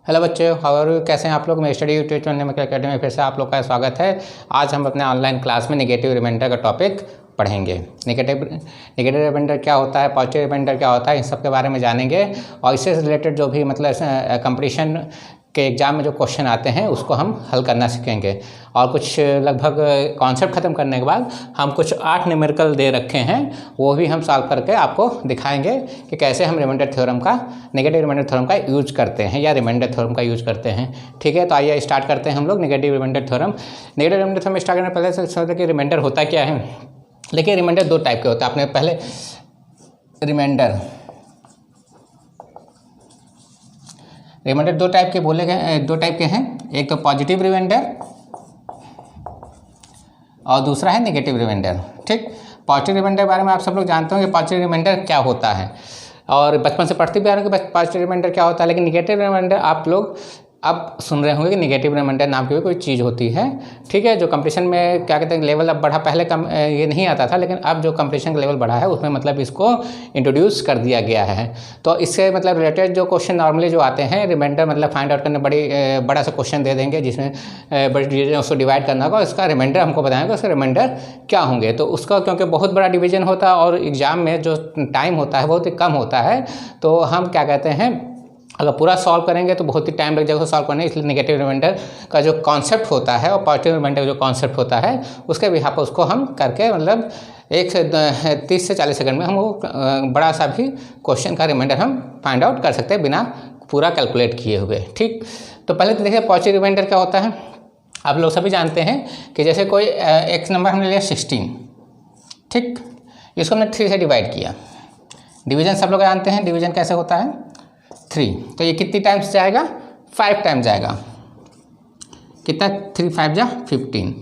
Hello बच्चों, how are you? कैसे हैं आप लोग? मैं स्टडी यूट्यूब चैनल में अकेडमी में फिर से आप लोग का स्वागत है। आज हम अपने ऑनलाइन क्लास में नेगेटिव रिमाइंडर का टॉपिक पढ़ेंगे। नेगेटिव रिमाइंडर क्या होता है, पॉजिटिव रिमाइंडर क्या होता है, इन सब के बारे में जानेंगे। और इससे रिलेटेड जो भी मतलब कंपटीशन के एग्ज़ाम में जो क्वेश्चन आते हैं उसको हम हल करना सीखेंगे। और कुछ लगभग कॉन्सेप्ट ख़त्म करने के बाद हम कुछ 8 न्यूमेरिकल दे रखे हैं, वो भी हम सॉल्व करके आपको दिखाएंगे कि कैसे हम रिमाइंडर थ्योरम का, नेगेटिव रिमाइंडर थ्योरम का यूज करते हैं या रिमाइंडर थ्योरम का यूज करते हैं। ठीक है, तो आइए स्टार्ट करते हैं हम लोग negative remainder theorem. Negative remainder theorem start करने पहले से सोचते कि रिमाइंडर होता क्या है। लेकिन रिमाइंडर दो टाइप के होते हैं। आपने पहले रिमाइंडर दो टाइप के बोले गए, दो टाइप के हैं। एक तो पॉजिटिव रिमाइंडर और दूसरा है नेगेटिव रिमाइंडर। ठीक, पॉजिटिव रिमाइंडर के बारे में आप सब लोग जानते हो कि पॉजिटिव रिमाइंडर क्या होता है, और बचपन से पढ़ते भी आ रहे हो कि पॉजिटिव रिमाइंडर क्या होता है। लेकिन नेगेटिव रिमाइंडर आप लोग अब सुन रहे होंगे कि नेगेटिव रिमाइंडर नाम की भी कोई चीज़ होती है। ठीक है, जो कंपटीशन में क्या कहते हैं लेवल अब बढ़ा, पहले कम ये नहीं आता था, लेकिन अब जो कंपटीशन का लेवल बढ़ा है उसमें मतलब इसको इंट्रोड्यूस कर दिया गया है। तो इससे मतलब रिलेटेड जो क्वेश्चन नॉर्मली जो आते हैं, रिमाइंडर मतलब फाइंड आउट करने बड़ा सा क्वेश्चन दे देंगे जिसमें बड़ी डिवीजन उसको डिवाइड करना होगा। उसका रिमाइंडर हमको बताएंगे उसका रिमाइंडर क्या होंगे। तो उसका क्योंकि बहुत बड़ा डिवीजन होता है और एग्जाम में जो टाइम होता है बहुत ही कम होता है, तो हम क्या कहते हैं अगर पूरा सॉल्व करेंगे तो बहुत ही टाइम लग जाएगा सॉल्व करने। इसलिए नेगेटिव रिमाइंडर का जो कॉन्सेप्ट होता है और पॉजिटिव रिमाइंडर का जो कॉन्सेप्ट होता है उसके भी यहाँ पर उसको हम करके मतलब 1 से 30 से 40 सेकंड में हम वो बड़ा सा भी क्वेश्चन का रिमाइंडर हम फाइंड आउट कर सकते हैं बिना पूरा कैलकुलेट किए हुए। ठीक, तो पहले तो देखिए पॉजिटिव रिमाइंडर क्या होता है। आप लोग सभी जानते हैं कि जैसे कोई एक नंबर हमने लिया 16। ठीक, इसको हमने 3 से डिवाइड किया। डिवीजन सब लोग जानते हैं, डिवीजन कैसे होता है 3। तो ये कितनी टाइम्स जाएगा, 5 टाइम्स जाएगा। कितना, 3 5 जा 15।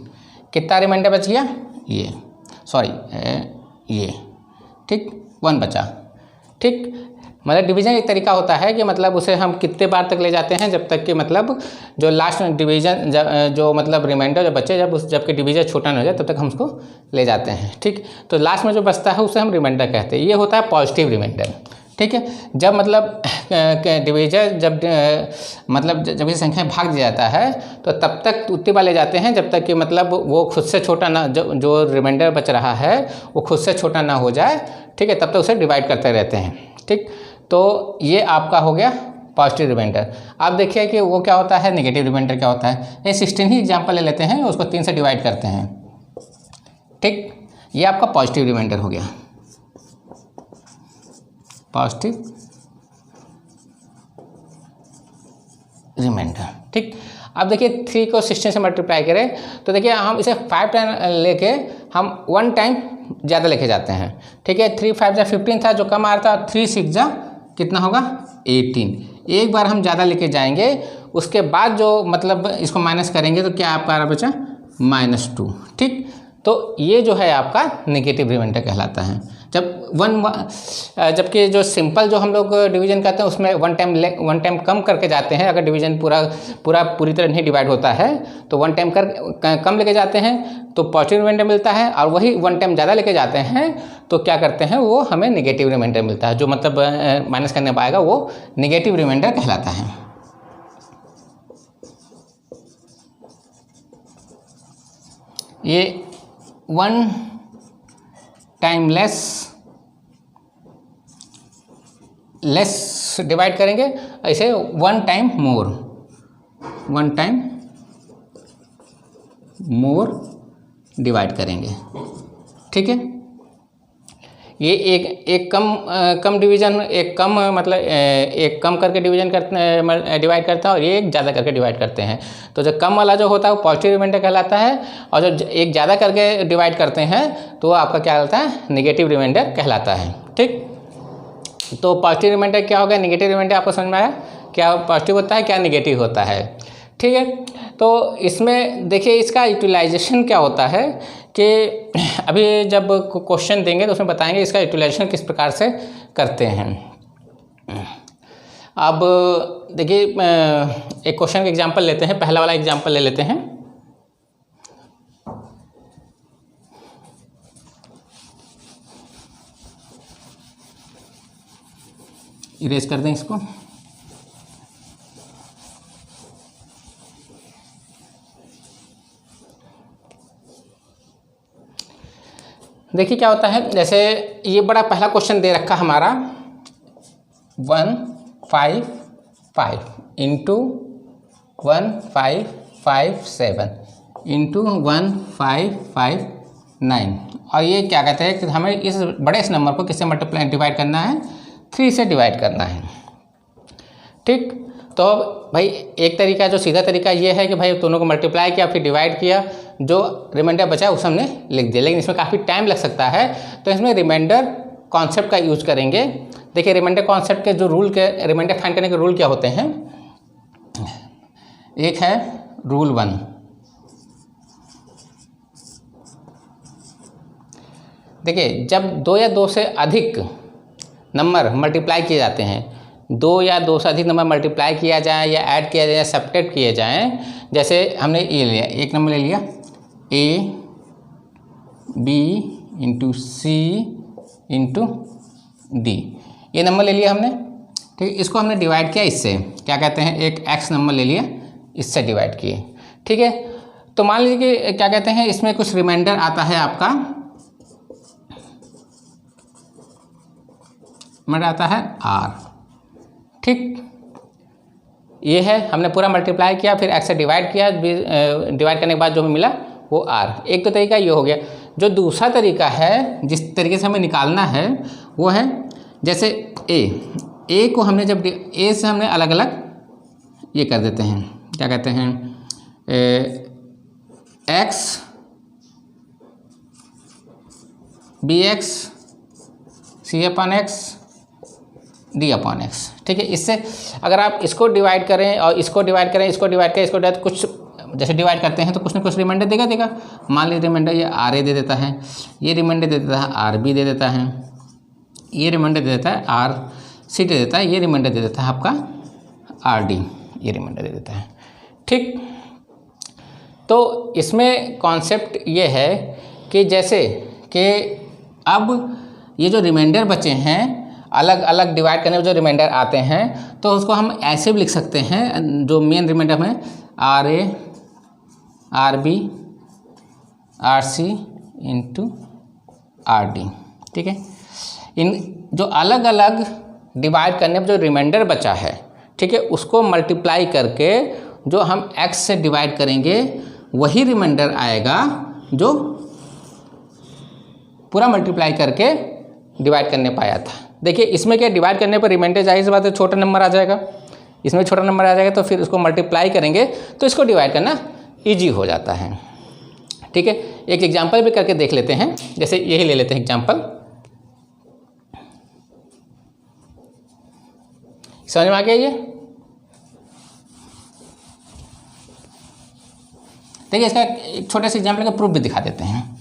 कितना रिमाइंडर बच गया, ये ठीक 1 बचा। ठीक, मतलब डिवीजन एक तरीका होता है कि मतलब उसे हम कितने बार तक ले जाते हैं जब तक कि मतलब जो लास्ट में डिवीजन जो मतलब रिमाइंडर जो बचे जबकि डिवीजन छोटा ना हो जाए तब तक हम उसको ले जाते हैं। ठीक, तो लास्ट में जो बचता है उसे हम रिमाइंडर कहते हैं। ये होता है पॉजिटिव रिमाइंडर। ठीक है, जब मतलब डिवीजन जब ये संख्या भाग दिया जाता है तो तब तक उतनी बार ले जाते हैं जब तक कि मतलब वो खुद से छोटा ना, जो रिमाइंडर बच रहा है वो खुद से छोटा ना हो जाए। ठीक है, तब तक उसे डिवाइड करते रहते हैं। ठीक, तो ये आपका हो गया पॉजिटिव रिमाइंडर। आप देखिए कि वो क्या होता है, नेगेटिव रिमाइंडर क्या होता है। ये 16 ही एग्जाम्पल ले लेते हैं, उसको 3 से डिवाइड करते हैं। ठीक, ये आपका पॉजिटिव रिमाइंडर हो गया, पॉजिटिव रिमाइंडर। ठीक, अब देखिए 3 को 16 से मल्टीप्लाई करें तो देखिए हम इसे 5 टाइम लेके हम 1 टाइम ज़्यादा लेके जाते हैं। ठीक है, 3 5 जा 15 था जो कम आ रहा था, 3 6 जा कितना होगा 18। एक बार हम ज़्यादा लेके जाएंगे, उसके बाद जो मतलब इसको माइनस करेंगे तो क्या आपका आ रहा बचा -2। ठीक, तो ये जो है आपका नेगेटिव रिमाइंडर कहलाता है। जबकि जो सिंपल जो हम लोग डिवीजन करते हैं उसमें 1 टाइम कम करके जाते हैं। अगर डिवीजन पूरी तरह नहीं डिवाइड होता है तो 1 टाइम कम लेके जाते हैं तो पॉजिटिव रिमाइंडर मिलता है, और वही 1 टाइम ज़्यादा लेके जाते हैं तो क्या करते हैं वो हमें नेगेटिव रिमाइंडर मिलता है। जो मतलब माइनस करने पाएगा वो नेगेटिव रिमाइंडर कहलाता है। ये 1 टाइम लेस डिवाइड करेंगे, ऐसे 1 टाइम मोर डिवाइड करेंगे। ठीक है, ये एक कम डिवीजन, एक कम करके डिवाइड करता है और ये एक ज़्यादा करके डिवाइड करते हैं। तो जो कम वाला जो होता है वो पॉजिटिव रिमाइंडर कहलाता है, और जो एक ज़्यादा करके डिवाइड करते हैं तो वो आपका क्या कहलाता है, नेगेटिव रिमाइंडर कहलाता है। ठीक, तो पॉजिटिव रिमाइंडर क्या होगा, नेगेटिव रिमाइंडर आपको समझ में आया, क्या पॉजिटिव होता है क्या नेगेटिव होता है। ठीक है, तो इसमें देखिए इसका यूटिलाइजेशन क्या होता है कि अभी जब क्वेश्चन देंगे तो उसमें बताएंगे इसका यूटिलाइजेशन किस प्रकार से करते हैं। अब देखिए एक क्वेश्चन का एग्जांपल लेते हैं, पहला वाला एग्जांपल ले लेते हैं। इरेज कर दें इसको। देखिए क्या होता है, जैसे ये बड़ा पहला क्वेश्चन दे रखा हमारा 155 इंटू 1557 इंटू 1559, और ये क्या कहते हैं कि हमें इस बड़े इस नंबर को किससे मल्टीप्लाई डिवाइड करना है, 3 से डिवाइड करना है। ठीक, तो भाई एक तरीका जो सीधा तरीका ये है कि भाई दोनों को मल्टीप्लाई किया फिर डिवाइड किया, जो रिमाइंडर बचा उसे हमने लिख दिया, लेकिन इसमें काफ़ी टाइम लग सकता है, तो इसमें रिमाइंडर कॉन्सेप्ट का यूज करेंगे। देखिए रिमाइंडर कॉन्सेप्ट के जो रूल के रिमाइंडर फाइंड करने के रूल क्या होते हैं, एक है रूल 1, देखिए जब 2 या 2 से अधिक नंबर मल्टीप्लाई किए जाते हैं, 2 या 2 से अधिक नंबर मल्टीप्लाई किया जाए या ऐड किया जाए या सब्ट्रैक्ट किए जाएँ, जैसे हमने ये लिया, एक नंबर ले लिया A B into C into D, ये नंबर ले लिया हमने। ठीक, इसको हमने डिवाइड किया इससे, क्या कहते हैं, एक एक्स नंबर ले लिया, इससे डिवाइड किए। ठीक है, तो मान लीजिए कि क्या कहते हैं, इसमें कुछ रिमाइंडर आता है आपका, रिमाइंडर आता है आर। ठीक, ये है, हमने पूरा मल्टीप्लाई किया फिर एक्स से डिवाइड किया, डिवाइड करने के बाद जो हमें मिला वो आर। एक तो तरीका ये हो गया। जो दूसरा तरीका है जिस तरीके से हमें निकालना है वो है, जैसे ए को हमने जब ए से हमने अलग अलग ये कर देते हैं, क्या कहते हैं, x b x c upon x d upon x. ठीक है, इससे अगर आप इसको डिवाइड करें और इसको डिवाइड करें, इसको डिवाइड करें, इसको डिवाइड, कुछ जैसे डिवाइड करते हैं तो कुछ ना कुछ रिमाइंडर देगा। मान लीजिए रिमाइंडर ये आर ए दे देता है, ये रिमाइंडर दे देता है आर बी दे देता है, ये रिमाइंडर दे देता है आर सी दे देता है, ये रिमाइंडर दे देता है आपका आर डी, ये रिमाइंडर दे देता है। ठीक, तो इसमें कॉन्सेप्ट ये है कि जैसे कि अब ये जो रिमाइंडर बचे हैं, अलग अलग डिवाइड करने में जो रिमाइंडर आते हैं, तो उसको हम ऐसे भी लिख सकते हैं, जो मेन रिमाइंडर में R A R B R C into R D. ठीक है, इन जो अलग अलग डिवाइड करने पर जो रिमाइंडर बचा है, ठीक है, उसको मल्टीप्लाई करके जो हम x से डिवाइड करेंगे वही रिमाइंडर आएगा जो पूरा मल्टीप्लाई करके डिवाइड करने पाया था। देखिए इसमें क्या, डिवाइड करने पर रिमाइंडर जाहिर सी बात है छोटा नंबर आ जाएगा, इसमें छोटा नंबर आ जाएगा, तो फिर उसको मल्टीप्लाई करेंगे तो इसको डिवाइड करना ईजी हो जाता है। ठीक है, एक एग्जांपल भी करके देख लेते हैं, जैसे यही ले लेते हैं एग्जांपल, समझ में आ गया ये। देखिए इसका एक छोटे से एग्जांपल का प्रूफ भी दिखा देते हैं।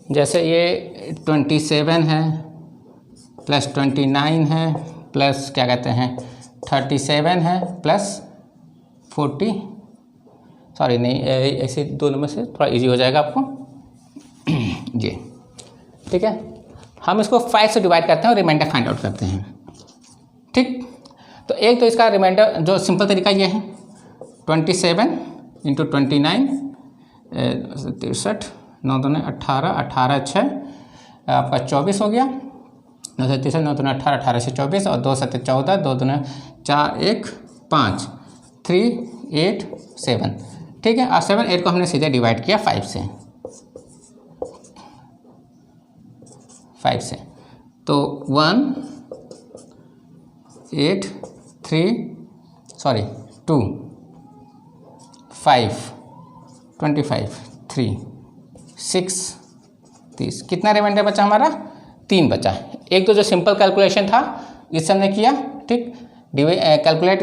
जैसे ये 27 है प्लस 29 है प्लस क्या कहते हैं 37 है प्लस 40, सॉरी नहीं, ऐसे 2 नंबर से थोड़ा इजी हो जाएगा आपको जी। ठीक है, हम इसको 5 से डिवाइड करते हैं और रिमाइंडर फाइंड आउट करते हैं। ठीक, तो एक तो इसका रिमाइंडर जो सिंपल तरीका ये है, 27 इंटू 29 63, 9 दूने 18, 18 6 आपका 24 हो गया, 9 से 63, 9 दूने 18, 18 से 24 और 2 7 14, 2 दूने 4 1 5 3 8 7। ठीक है, और 7 8 को हमने सीधे डिवाइड किया 5 से, तो 1 8 3 सॉरी 2 5 25 3 6 30, कितना रिमाइंडर बचा हमारा, 3 बचा। एक तो जो सिंपल कैलकुलेशन था इससे हमने किया, ठीक, कैलकुलेट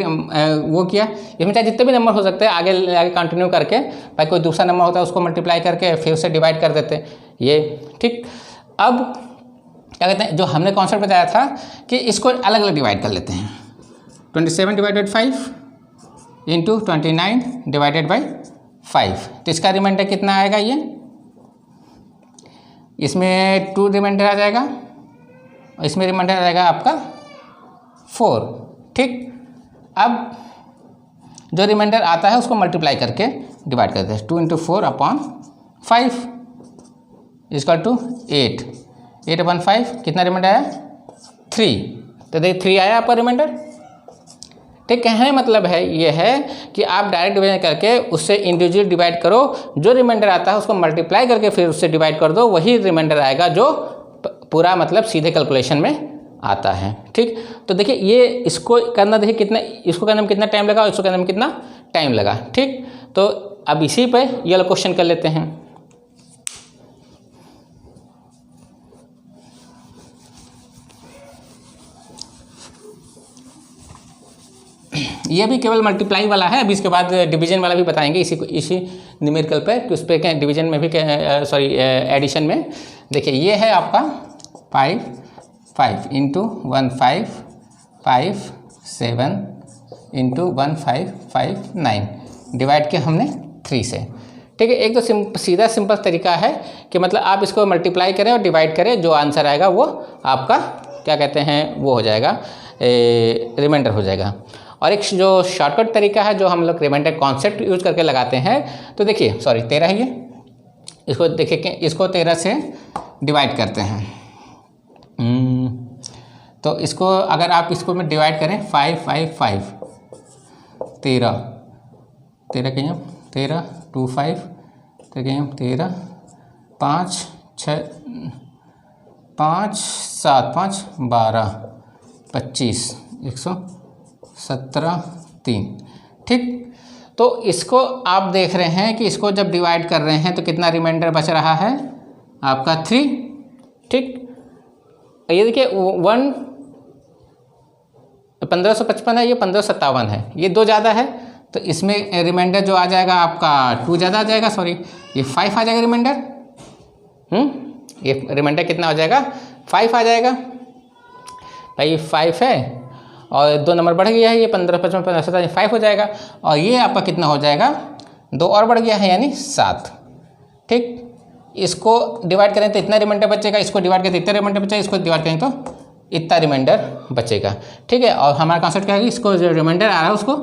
वो किया, इसमें चाहे जितने भी नंबर हो सकते हैं आगे आगे कंटिन्यू करके, भाई कोई दूसरा नंबर होता है उसको मल्टीप्लाई करके फिर उससे डिवाइड कर देते ये। ठीक, अब क्या कहते हैं, जो हमने कॉन्सेप्ट बताया था कि इसको अलग अलग डिवाइड कर लेते हैं, 27 डिवाइडेड 5 इंटू 29 डिवाइडेड बाई 5, तो इसका रिमाइंडर कितना आएगा, ये इसमें 2 रिमाइंडर आ जाएगा और इसमें रिमाइंडर आ जाएगा आपका 4। ठीक, अब जो रिमाइंडर आता है उसको मल्टीप्लाई करके डिवाइड करते हैं 2 × 4/5 इक्वल टू 8, 8/5 कितना रिमाइंडर आया 3, तो देखिए 3 आया आपका रिमाइंडर। ठीक, कहने मतलब है ये है कि आप डायरेक्ट डिवीजन करके उससे इंडिविजुअल डिवाइड करो, जो रिमाइंडर आता है उसको मल्टीप्लाई करके फिर उससे डिवाइड कर दो, वही रिमाइंडर आएगा जो पूरा मतलब सीधे कैलकुलेशन में आता है। ठीक, तो देखिए ये इसको करना, देखिए कितना, इसको करने में कितना टाइम लगा और इसको करने में कितना टाइम लगा। ठीक, तो अब इसी पे ये वाला क्वेश्चन कर लेते हैं। ये भी केवल मल्टीप्लाई वाला है, अभी इसके बाद डिवीजन वाला भी बताएंगे इसी न्यूमेरिकल पे कि उस पर क्या डिवीजन में भी सॉरी एडिशन में। देखिए ये है आपका 5 × 1 5 5 7 × 1 5 5 9 डिवाइड किया हमने 3 से। ठीक है, एक तो सीधा सिंपल तरीका है कि मतलब आप इसको मल्टीप्लाई करें और डिवाइड करें, जो आंसर आएगा वो आपका क्या कहते हैं वो हो जाएगा, रिमाइंडर हो जाएगा। और एक जो शॉर्टकट तरीका है जो हम लोग रिमाइंडर कॉन्सेप्ट यूज करके लगाते हैं, तो देखिए सॉरी 13 है ये, इसको देखिए कि इसको 13 से डिवाइड करते हैं। तो इसको अगर आप इसको में डिवाइड करें 5 5 5 13 कहीं 13 2 5 कहीं 13 5 6 5 7 5 12 25 117 3। ठीक, तो इसको आप देख रहे हैं कि इसको जब डिवाइड कर रहे हैं तो कितना रिमाइंडर बच रहा है आपका 3। ठीक, ये देखिए 1555 है, ये 1557 है, ये 2 ज़्यादा है, तो इसमें रिमाइंडर जो आ जाएगा आपका 2 ज़्यादा आ जाएगा, सॉरी ये 5 आ जाएगा रिमाइंडर। ये रिमाइंडर कितना हो जाएगा 5 आ जाएगा भाई, 5 है और 2 नंबर बढ़ गया है, ये 15 55 15 5 हो जाएगा, और ये आपका कितना हो जाएगा 2 और बढ़ गया है यानी 7। ठीक, इसको डिवाइड करें तो इतना रिमाइंडर बचेगा, इसको डिवाइड करें तो इतना रिमाइंडर बचेगा, इसको डिवाइड करें तो इतना रिमाइंडर बचेगा। ठीक है, और हमारा कॉन्सेप्ट क्या है, इसको जो रिमाइंडर आ रहा है उसको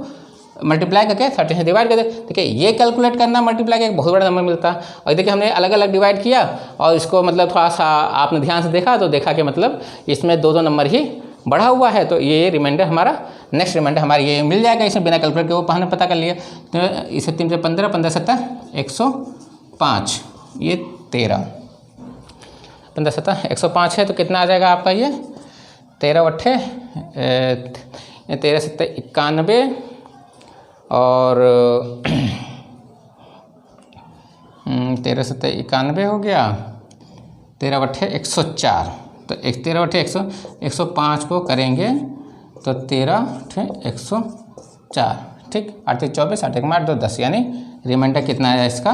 मल्टीप्लाई करके 30 से डिवाइड कर दे। देखिए ये कैलकुलेट करना मल्टीप्लाई का एक बहुत बड़ा नंबर मिलता है, और देखिए हमने अलग अलग डिवाइड किया और इसको मतलब थोड़ा सा आपने ध्यान से देखा तो देखा कि मतलब इसमें 2 नंबर ही बढ़ा हुआ है, तो ये रिमाइंडर हमारा नेक्स्ट रिमाइंडर हमारा ये मिल जाएगा। इसमें बिना कैलकुलेट के वो हमने पता कर लिया, तो इसे 3 से 15 15 7 105, ये 13 15 7 105 है, तो कितना आ जाएगा आपका ये 13 8 13 7 91 और 13 7 91 हो गया, 13 8 104, तो 13 8 105 को करेंगे तो 13 8 104। ठीक, 8 24 8 8 2 10, यानी रिमाइंडर कितना आया इसका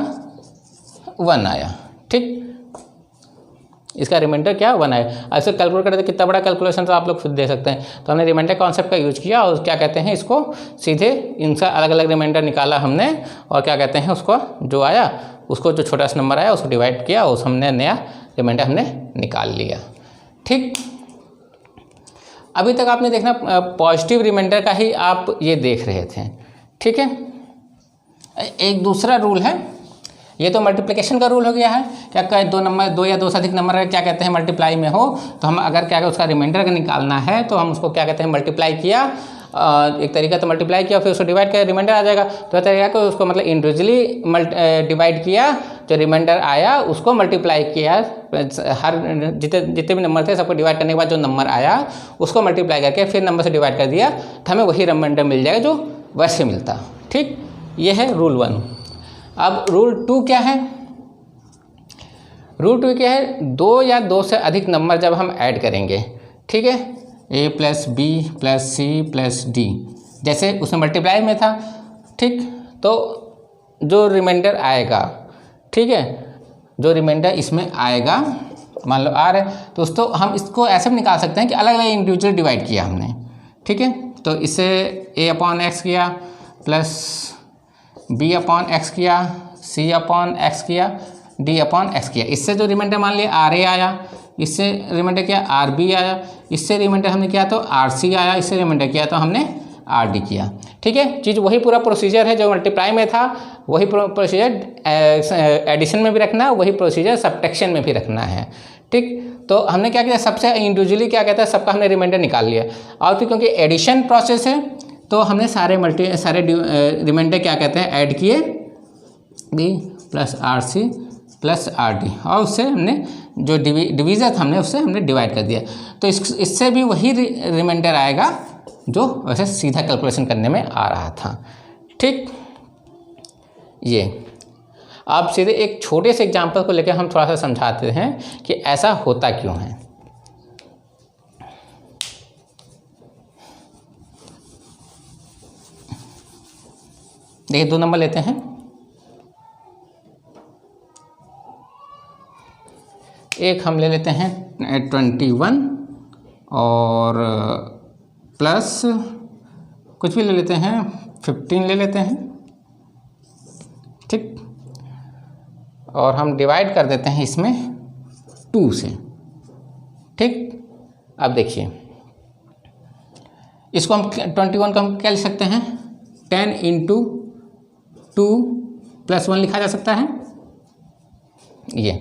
1 आया। ठीक, इसका रिमाइंडर क्या 1 आया। ऐसे कैलकुलेट करते कितना बड़ा कैलकुलेशन तो आप लोग खुद दे सकते हैं। तो हमने रिमाइंडर कॉन्सेप्ट का यूज किया और क्या कहते हैं इसको सीधे इनसे अलग अलग रिमाइंडर निकाला हमने, और क्या कहते हैं उसको जो आया उसको जो छोटा सा नंबर आया उसको डिवाइड किया, उस हमने नया रिमाइंडर हमने निकाल लिया। ठीक, अभी तक आपने देखना पॉजिटिव रिमाइंडर का ही आप ये देख रहे थे। ठीक है, एक दूसरा रूल है, ये तो मल्टीप्लिकेशन का रूल हो गया है, क्या कहे 2 नंबर 2 या 2 से अधिक नंबर क्या कहते हैं मल्टीप्लाई में हो, तो हम अगर क्या उसका रिमाइंडर का निकालना है तो हम उसको क्या कहते हैं मल्टीप्लाई किया, एक तरीका तो मल्टीप्लाई किया फिर उसको डिवाइड किया रिमाइंडर आ जाएगा, तो तरीका को उसको मतलब इंडिविजुअली डिवाइड किया, जो रिमाइंडर आया उसको मल्टीप्लाई किया, हर जितने भी नंबर थे सबको डिवाइड करने के बाद जो नंबर आया उसको मल्टीप्लाई करके फिर नंबर से डिवाइड कर दिया, तो हमें वही रिमाइंडर मिल जाएगा जो वैसे मिलता। ठीक, ये है रूल 1। अब रूल 2 क्या है, रूल 2 क्या है, 2 या 2 से अधिक नंबर जब हम ऐड करेंगे, ठीक है, a + b + c + d, जैसे उसमें मल्टीप्लाई में था। ठीक, तो जो रिमाइंडर आएगा, ठीक है, जो रिमाइंडर इसमें आएगा मान लो r है, दोस्तों हम इसको ऐसे भी निकाल सकते हैं कि अलग अलग इंडिविजुअल डिवाइड किया हमने। ठीक है, तो इसे a/x किया प्लस b/x किया, c/x किया, d/x किया, इससे जो रिमाइंडर मान लिया RA आया, इससे रिमाइंडर किया RB आया, इससे रिमाइंडर हमने किया तो RC आया, इससे रिमाइंडर किया तो हमने RD किया। ठीक है, चीज़ वही पूरा प्रोसीजर है जो मल्टीप्लाई में था, वही प्रोसीजर एडिशन में भी रखना है, वही प्रोसीजर सब्ट्रैक्शन में भी रखना है। ठीक, तो हमने क्या किया, सबसे इंडिविजुअली क्या कहता है, सबका हमने रिमाइंडर निकाल लिया। और फिर क्योंकि एडिशन प्रोसेस है तो हमने सारे रिमाइंडर क्या कहते हैं ऐड किए, B plus R C plus R D, और उससे हमने जो डिवीज़र था हमने उससे हमने डिवाइड कर दिया। तो इससे भी वही रिमाइंडर आएगा जो वैसे सीधा कैलकुलेशन करने में आ रहा था। ठीक, ये अब सीधे एक छोटे से एग्जांपल को लेकर हम थोड़ा सा समझाते हैं कि ऐसा होता क्यों है। देखिए 2 नंबर लेते हैं। एक हम ले लेते हैं 21 और प्लस कुछ भी ले लेते हैं, 15 ले लेते हैं। ठीक, और हम डिवाइड कर देते हैं इसमें 2 से। ठीक, अब देखिए इसको हम 21 को हम क्या लिख सकते हैं, 10 इंटू 2 प्लस 1 लिखा जा सकता है। ये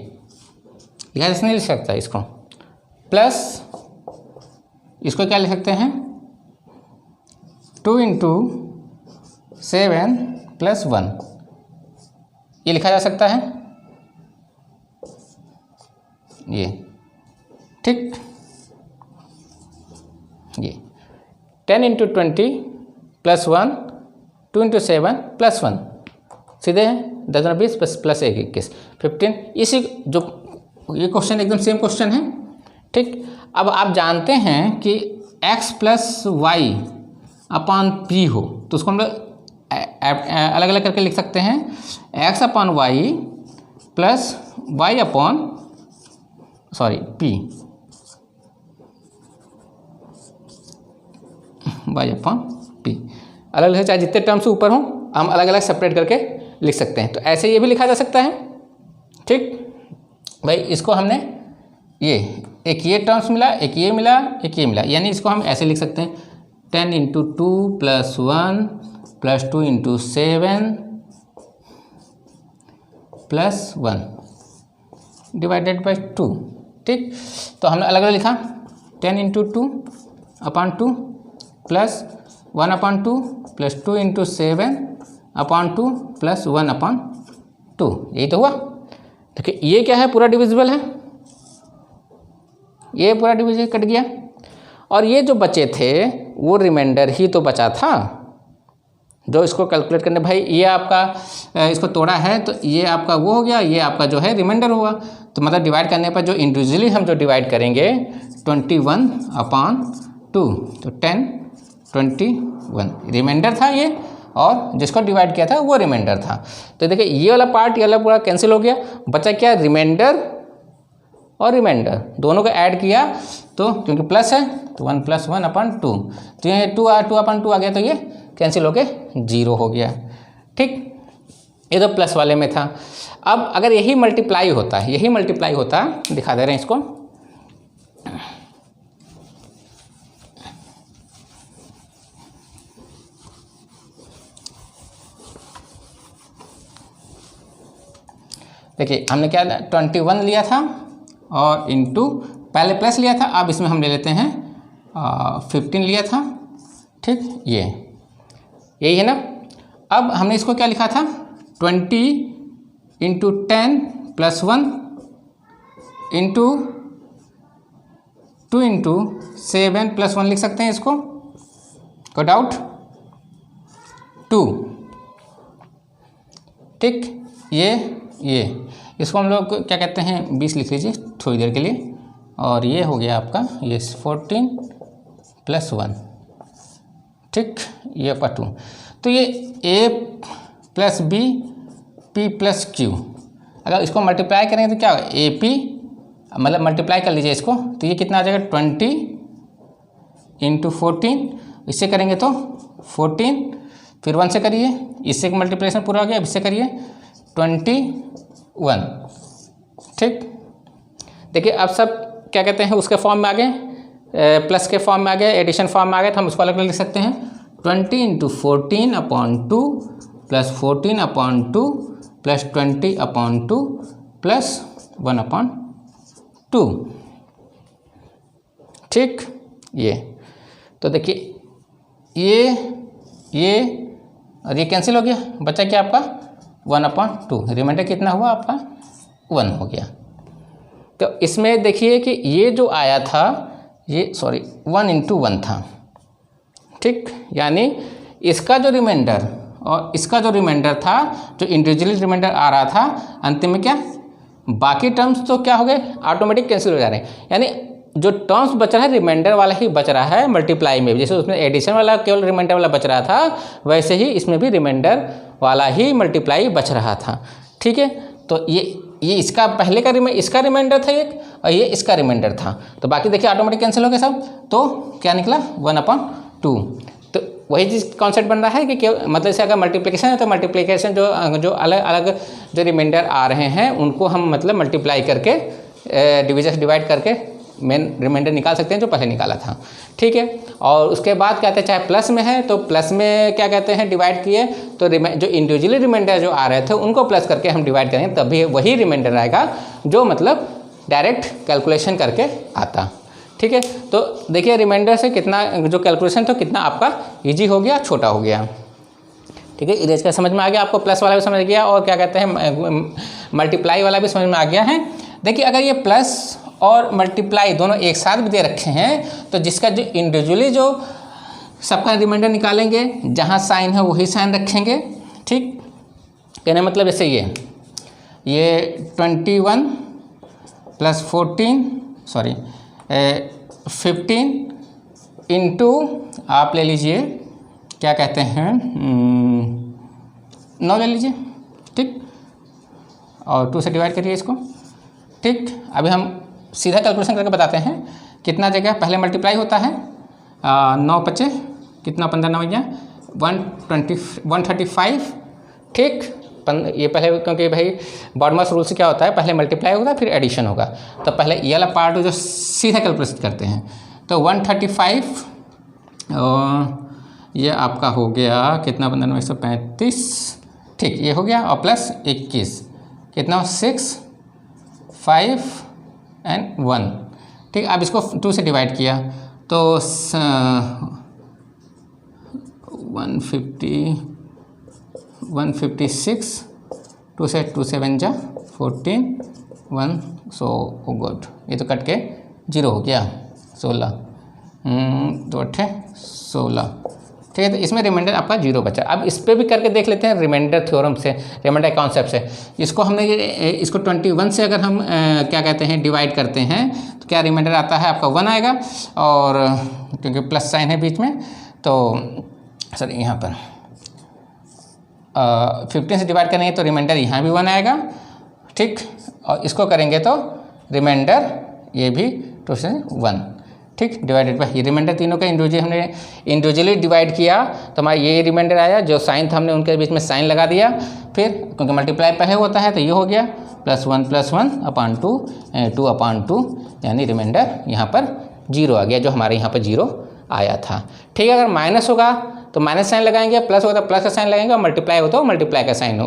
लिखा जा नहीं लिख सकता इसको, प्लस इसको क्या लिख सकते हैं, 2 इंटू 7 प्लस 1, ये लिखा जा सकता है ये। ठीक, ये 10 इंटू 20 प्लस 1, 2 इंटू 7 प्लस 1, सीधे 10 20 प्लस 1 21 15। इसी जो ये क्वेश्चन एकदम सेम क्वेश्चन है। ठीक, अब आप जानते हैं कि x plus Y upon P हो तो उसको हम लोग अलग अलग करके लिख सकते हैं, x upon Y plus Y upon P, Y upon P. अलग अलग चाहे जितने टर्म्स ऊपर हों हम अलग अलग सेपरेट करके लिख सकते हैं। तो ऐसे ये भी लिखा जा सकता है। ठीक भाई, इसको हमने एक ये टर्म्स मिला, एक ये मिला, एक ये मिला, यानी इसको हम ऐसे लिख सकते हैं 10 into 2 plus 1 plus 2 into 7 plus 1 divided by 2। ठीक, तो हमने अलग अलग लिखा 10 into 2 upon 2 plus 1 upon 2 plus 2 into 7 upon 2 plus 1 upon 2, यही तो हुआ। देखिए ये क्या है, पूरा डिविजिबल है, ये पूरा डिविजिबल कट गया, और ये जो बचे थे वो रिमाइंडर ही तो बचा था जो इसको कैलकुलेट करने। भाई ये आपका इसको तोड़ा है तो ये आपका वो हो गया, ये आपका जो है रिमाइंडर हुआ। तो मतलब डिवाइड करने पर जो इंडिविजुअली हम जो डिवाइड करेंगे 21 अपॉन 2, तो 10 21 रिमाइंडर था ये, और जिसको डिवाइड किया था वो रिमाइंडर था। तो देखिए ये वाला पार्ट, ये वाला पूरा कैंसिल हो गया, बचा क्या, रिमाइंडर और रिमाइंडर दोनों को ऐड किया तो क्योंकि प्लस है तो 1 प्लस 1 अपॉन 2, तो ये 2 अपॉन 2 आ गया, तो ये कैंसिल होके 0 हो गया। ठीक, ये तो प्लस वाले में था। अब अगर यही मल्टीप्लाई होता, दिखा दे रहे हैं इसको। देखिए हमने क्या 21 लिया था और इंटू पहले प्लस लिया था, अब इसमें हम ले लेते हैं 15 लिया था। ठीक, यही है ना। अब हमने इसको क्या लिखा था 20 into 10 plus 1 into 2 into 7 plus 1 लिख सकते हैं इसको, को डाउट 2। ठीक, ये इसको हम लोग क्या कहते हैं 20 लिख लीजिए थोड़ी देर के लिए, और ये हो गया आपका ये 14 प्लस 1। ठीक, ये आपका 2, तो ये a plus B p plus Q, अगर इसको मल्टीप्लाई करेंगे तो क्या होगा ए पी, मतलब मल्टीप्लाई कर लीजिए इसको, तो ये कितना आ जाएगा 20 इंटू 14, इससे करेंगे तो 14, फिर 1 से करिए, इससे मल्टीप्लिकेशन पूरा हो गया, अब इससे करिए 21। ठीक, देखिए अब सब क्या कहते हैं उसके फॉर्म में आ गए, प्लस के फॉर्म में आ गए, एडिशन फॉर्म में आ गए, तो हम उसको अलग अलग लिख सकते हैं 20 इंटू 14/2 प्लस 14/2 प्लस 20/2 प्लस 1/2। ठीक, ये तो देखिए ये और ये कैंसिल हो गया, बचा क्या आपका 1/2, रिमाइंडर कितना हुआ आपका 1 हो गया। तो इसमें देखिए कि ये जो आया था ये 1 इंटू 1 था। ठीक, यानी इसका जो रिमाइंडर और इसका जो रिमाइंडर था, जो इंडिविजुअली रिमाइंडर आ रहा था, अंतिम में क्या बाकी टर्म्स तो क्या हो गए ऑटोमेटिक कैंसिल हो जा रहे हैं। यानी जो टर्म्स बच रहा है रिमाइंडर वाला ही बच रहा है मल्टीप्लाई में भी। जैसे उसमें एडिशन वाला केवल रिमाइंडर वाला बच रहा था, वैसे ही इसमें भी रिमाइंडर वाला ही मल्टीप्लाई बच रहा था। ठीक है, तो ये इसका पहले का इसका रिमाइंडर था एक, और ये इसका रिमाइंडर था। तो बाकी देखिए ऑटोमेटिक कैंसिल हो गया सब। तो क्या निकला 1/2। तो वही चीज़ कॉन्सेप्ट बन रहा है कि मतलब जैसे अगर मल्टीप्लिकेशन है तो मल्टीप्लिकेशन जो अलग अलग जो रिमाइंडर आ रहे हैं उनको हम मतलब मल्टीप्लाई करके डिवीजन से डिवाइड करके मेन रिमाइंडर निकाल सकते हैं जो पहले निकाला था। ठीक है, और उसके बाद कहते हैं चाहे प्लस में है तो प्लस में क्या कहते हैं डिवाइड किए तो जो इंडिविजुअली रिमाइंडर जो आ रहे थे उनको प्लस करके हम डिवाइड करेंगे तभी वही रिमाइंडर आएगा जो मतलब डायरेक्ट कैलकुलेशन करके आता। ठीक है, तो देखिए रिमाइंडर से कितना जो कैलकुलेशन था कितना आपका ईजी हो गया, छोटा हो गया। ठीक है, इरेज का समझ में आ गया आपको, प्लस वाला भी समझ गया और क्या कहते हैं मल्टीप्लाई वाला भी समझ में आ गया है। देखिए अगर ये प्लस और मल्टीप्लाई दोनों एक साथ भी दे रखे हैं तो जिसका जो इंडिविजुअली जो सबका रिमाइंडर निकालेंगे जहाँ साइन है वही साइन रखेंगे। ठीक, कहने मतलब जैसे ये 21 प्लस 15 इंटू आप ले लीजिए क्या कहते हैं 9 ले लीजिए। ठीक, और 2 से डिवाइड करिए इसको। ठीक, अभी हम सीधा कैलकुलेशन करके बताते हैं कितना जगह पहले मल्टीप्लाई होता है 9 × 5 कितना 15 9 135। ठीक, ये पहले क्योंकि भाई बॉडमास रूल से क्या होता है पहले मल्टीप्लाई होगा फिर एडिशन होगा, तो पहले ये वाला पार्ट जो सीधा कैलकुलेशन करते हैं तो 135 ये आपका हो गया कितना 15 135। ठीक, ये हो गया और प्लस 21 कितना 6 5 और 1। ठीक, अब इसको 2 से डिवाइड किया तो 156 2 से 2 7 जा 14 1 सो गुड, ये तो कट के 0 हो गया 16 2 8 16। ठीक है, तो इसमें रिमाइंडर आपका 0 बचा। अब इस पर भी करके देख लेते हैं रिमाइंडर थ्योरम से, रिमाइंडर कॉन्सेप्ट से। इसको हमने इसको 21 से अगर हम क्या कहते हैं डिवाइड करते हैं तो क्या रिमाइंडर आता है आपका 1 आएगा, और क्योंकि प्लस साइन है बीच में तो सर यहाँ पर 15 से डिवाइड करेंगे तो रिमाइंडर यहाँ भी 1 आएगा। ठीक, और इसको करेंगे तो रिमाइंडर ये भी 2 से 1। ठीक, डिवाइडेड बाय ये रिमाइंडर तीनों का इंडिविजुअली डिवाइड किया तो हमारा ये रिमाइंडर आया, जो साइन था हमने उनके बीच में साइन लगा दिया, फिर क्योंकि मल्टीप्लाई पहले होता है तो ये हो गया +1 +1/2 2/2, यानी रिमाइंडर यहाँ पर 0 आ गया जो हमारे यहाँ पर 0 आया था। ठीक है, अगर माइनस होगा तो माइनस साइन लगाएंगे, प्लस होगा तो प्लस का साइन लगाएंगे, और मल्टीप्लाई होता है मल्टीप्लाई का साइन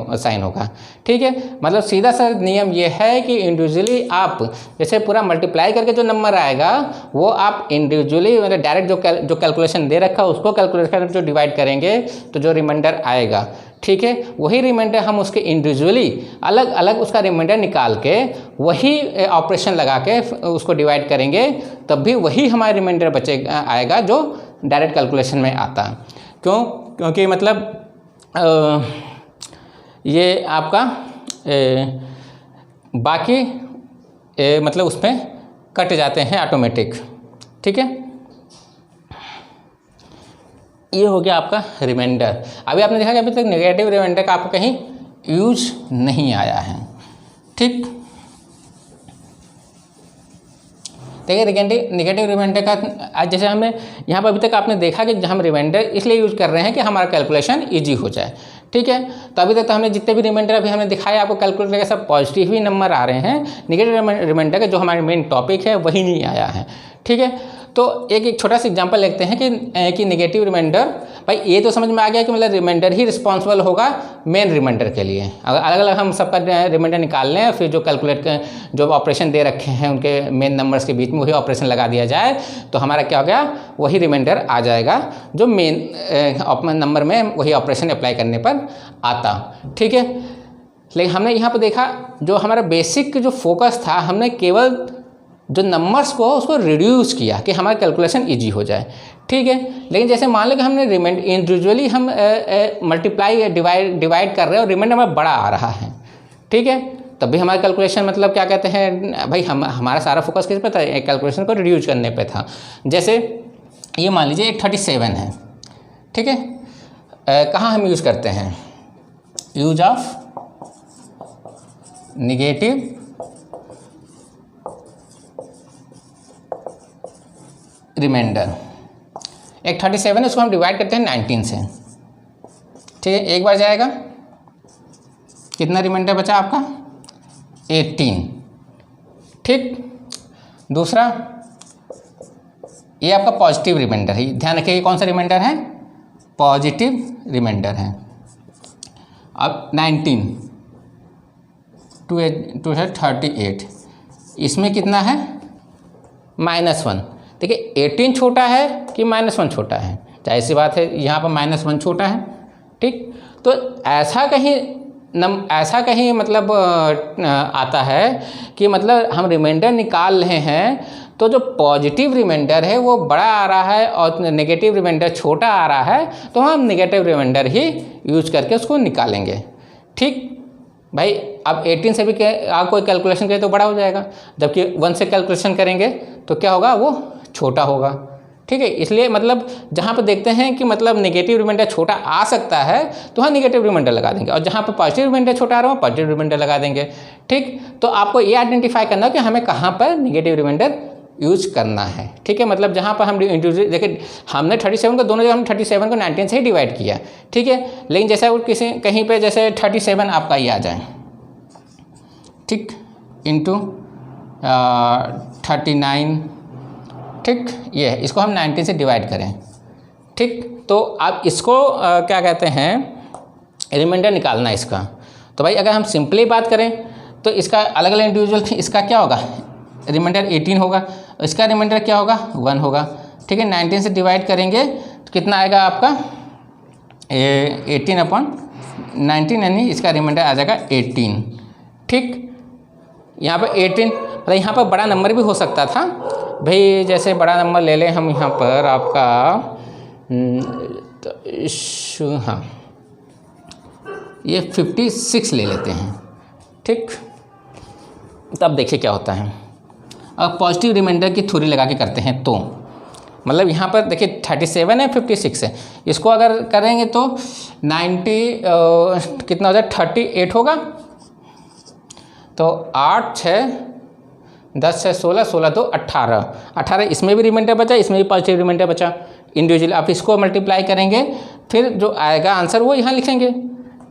होगा। ठीक है, मतलब सीधा सा नियम ये है कि इंडिविजुअली आप जैसे पूरा मल्टीप्लाई करके जो नंबर आएगा वो आप इंडिविजुअली मतलब डायरेक्ट जो कैलकुलेशन दे रखा है उसको कैलकुलेट करके जो डिवाइड करेंगे तो जो रिमाइंडर आएगा, ठीक है, वही रिमाइंडर हम उसके इंडिविजुअली अलग अलग उसका रिमाइंडर निकाल के वही ऑपरेशन लगा के उसको डिवाइड करेंगे, तब भी वही हमारा रिमाइंडर बचेगा आएगा जो डायरेक्ट कैलकुलेशन में आता है। क्यों? क्योंकि मतलब ये आपका बाकी मतलब उसमें कट जाते हैं ऑटोमेटिक। ठीक है, ये हो गया आपका रिमाइंडर। अभी आपने देखा कि अभी तक नेगेटिव रिमाइंडर का आपको कहीं यूज नहीं आया है। ठीक, देखिए नेगेटिव रिमाइंडर का आज जैसे हमें यहाँ पर अभी तक आपने देखा कि हम रिमाइंडर इसलिए यूज़ कर रहे हैं कि हमारा कैलकुलेशन इजी हो जाए। ठीक है, तो अभी तक तो हमने जितने भी रिमाइंडर अभी हमने दिखाया आपको कैलकुलेट करके सब पॉजिटिव ही नंबर आ रहे हैं। नेगेटिव रिमाइंडर का जो हमारे मेन टॉपिक है वही नहीं आया है। ठीक है। तो एक छोटा सा एग्जांपल लेते हैं कि नेगेटिव रिमाइंडर, भाई ये तो समझ में आ गया कि मतलब रिमाइंडर ही रिस्पॉन्सिबल होगा मेन रिमाइंडर के लिए। अगर अलग अलग हम सबका रिमाइंडर निकाल लें, फिर जो कैलकुलेट जो ऑपरेशन दे रखे हैं उनके मेन नंबर्स के बीच में वही ऑपरेशन लगा दिया जाए तो हमारा क्या हो गया, वही रिमाइंडर आ जाएगा जो मेन नंबर में वही ऑपरेशन अप्लाई करने पर आता। ठीक है। लेकिन हमने यहाँ पर देखा जो हमारा बेसिक जो फोकस था, हमने केवल जो नंबर्स को उसको रिड्यूस किया कि हमारा कैलकुलेशन इजी हो जाए। ठीक है। लेकिन जैसे मान लो कि हमने इंडिविजुअली हम मल्टीप्लाई डिवाइड कर रहे हैं और रिमाइंडर हमारा बड़ा आ रहा है, ठीक है, तब भी हमारा कैलकुलेशन मतलब क्या कहते हैं भाई, हमारा सारा फोकस किस पे था, कैलकुलेशन को रिड्यूस करने पे था। जैसे ये मान लीजिए एक 37 है, ठीक है, कहाँ हम यूज़ करते हैं, यूज ऑफ निगेटिव रिमाइंडर। एक 37 है, उसको हम डिवाइड करते हैं 19 से, ठीक है, एक बार जाएगा, कितना रिमाइंडर बचा आपका 18, ठीक। दूसरा ये आपका पॉजिटिव रिमाइंडर है, ध्यान रखिए कौन सा रिमाइंडर है, पॉजिटिव रिमाइंडर है। अब 19 2 है 38, इसमें कितना है -1। देखिए 18 छोटा है कि -1 छोटा है, जाहिर सी बात है यहाँ पर -1 छोटा है, ठीक। तो ऐसा कहीं मतलब आता है कि मतलब हम रिमाइंडर निकाल रहे हैं तो जो पॉजिटिव रिमाइंडर है वो बड़ा आ रहा है और नेगेटिव रिमाइंडर छोटा आ रहा है, तो हम नेगेटिव रिमाइंडर ही यूज करके उसको निकालेंगे, ठीक भाई। अब 18 से भी आप कोई कैलकुलेशन करें तो बड़ा हो जाएगा, जबकि 1 से कैलकुलेशन करेंगे तो क्या होगा, वो छोटा होगा, ठीक है। इसलिए मतलब जहाँ पर देखते हैं कि मतलब नेगेटिव रिमाइंडर छोटा आ सकता है तो हाँ नेगेटिव रिमाइंडर लगा देंगे, और जहाँ पर पॉजिटिव रिमाइंडर छोटा आ रहा हो पॉजिटिव रिमाइंडर लगा देंगे, ठीक। तो आपको ये आइडेंटिफाई करना है कि हमें कहाँ पर नेगेटिव रिमाइंडर यूज करना है, ठीक है। मतलब जहाँ पर हम देखिए हमने 37 को दोनों जगह हम 37 को 19 से ही डिवाइड किया, ठीक है। लेकिन जैसे कहीं पे जैसे 37 आपका ये आ जाए, ठीक, इंटू 39, ठीक, ये इसको हम 19 से डिवाइड करें, ठीक। तो आप इसको क्या कहते हैं, रिमाइंडर निकालना है इसका। तो भाई अगर हम सिंपली बात करें तो इसका अलग अलग इंडिविजुअल, इसका क्या होगा, रिमाइंडर 18 होगा, इसका रिमाइंडर क्या होगा 1 होगा, ठीक है। 19 से डिवाइड करेंगे तो कितना आएगा आपका 18/19, यानी इसका रिमाइंडर आ जाएगा 18, ठीक। यहाँ पर 18 मतलब यहाँ पर बड़ा नंबर भी हो सकता था भाई, जैसे बड़ा नंबर ले लें हम यहाँ पर आपका हाँ ये 56 ले लेते हैं, ठीक। तब देखिए क्या होता है। अब पॉजिटिव रिमाइंडर की थ्योरी लगा के करते हैं तो मतलब यहाँ पर देखिए 37 है 56 है, इसको अगर करेंगे तो 90 कितना हो जाए 38 होगा, तो 8 6 10 6 16 16 तो 18, इसमें भी रिमाइंडर बचा, इसमें भी पॉजिटिव रिमाइंडर बचा इंडिविजुअल। आप इसको मल्टीप्लाई करेंगे फिर जो आएगा आंसर वो यहाँ लिखेंगे,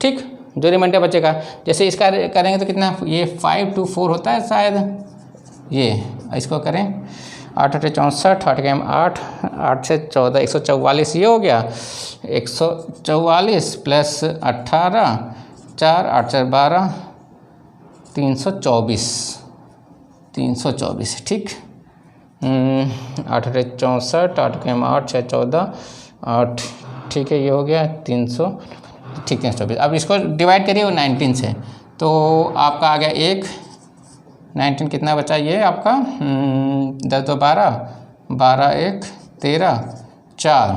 ठीक, जो रिमाइंडर बचेगा। जैसे इसका करेंगे तो कितना, ये 5 2 4 होता है शायद, ये इसको करें 8 8 64, 8 के 8 8 से 14 144, ये हो गया 144 प्लस 18 4 8 4 12 324, ठीक। 8 8 64, 8 के 8 6 14 8, ठीक है, ये हो गया 300, ठीक 324। अब इसको डिवाइड करिए वो 19 से, तो आपका आ गया 1, 19 कितना बचा ये आपका 10 2 12 12 1 13 4,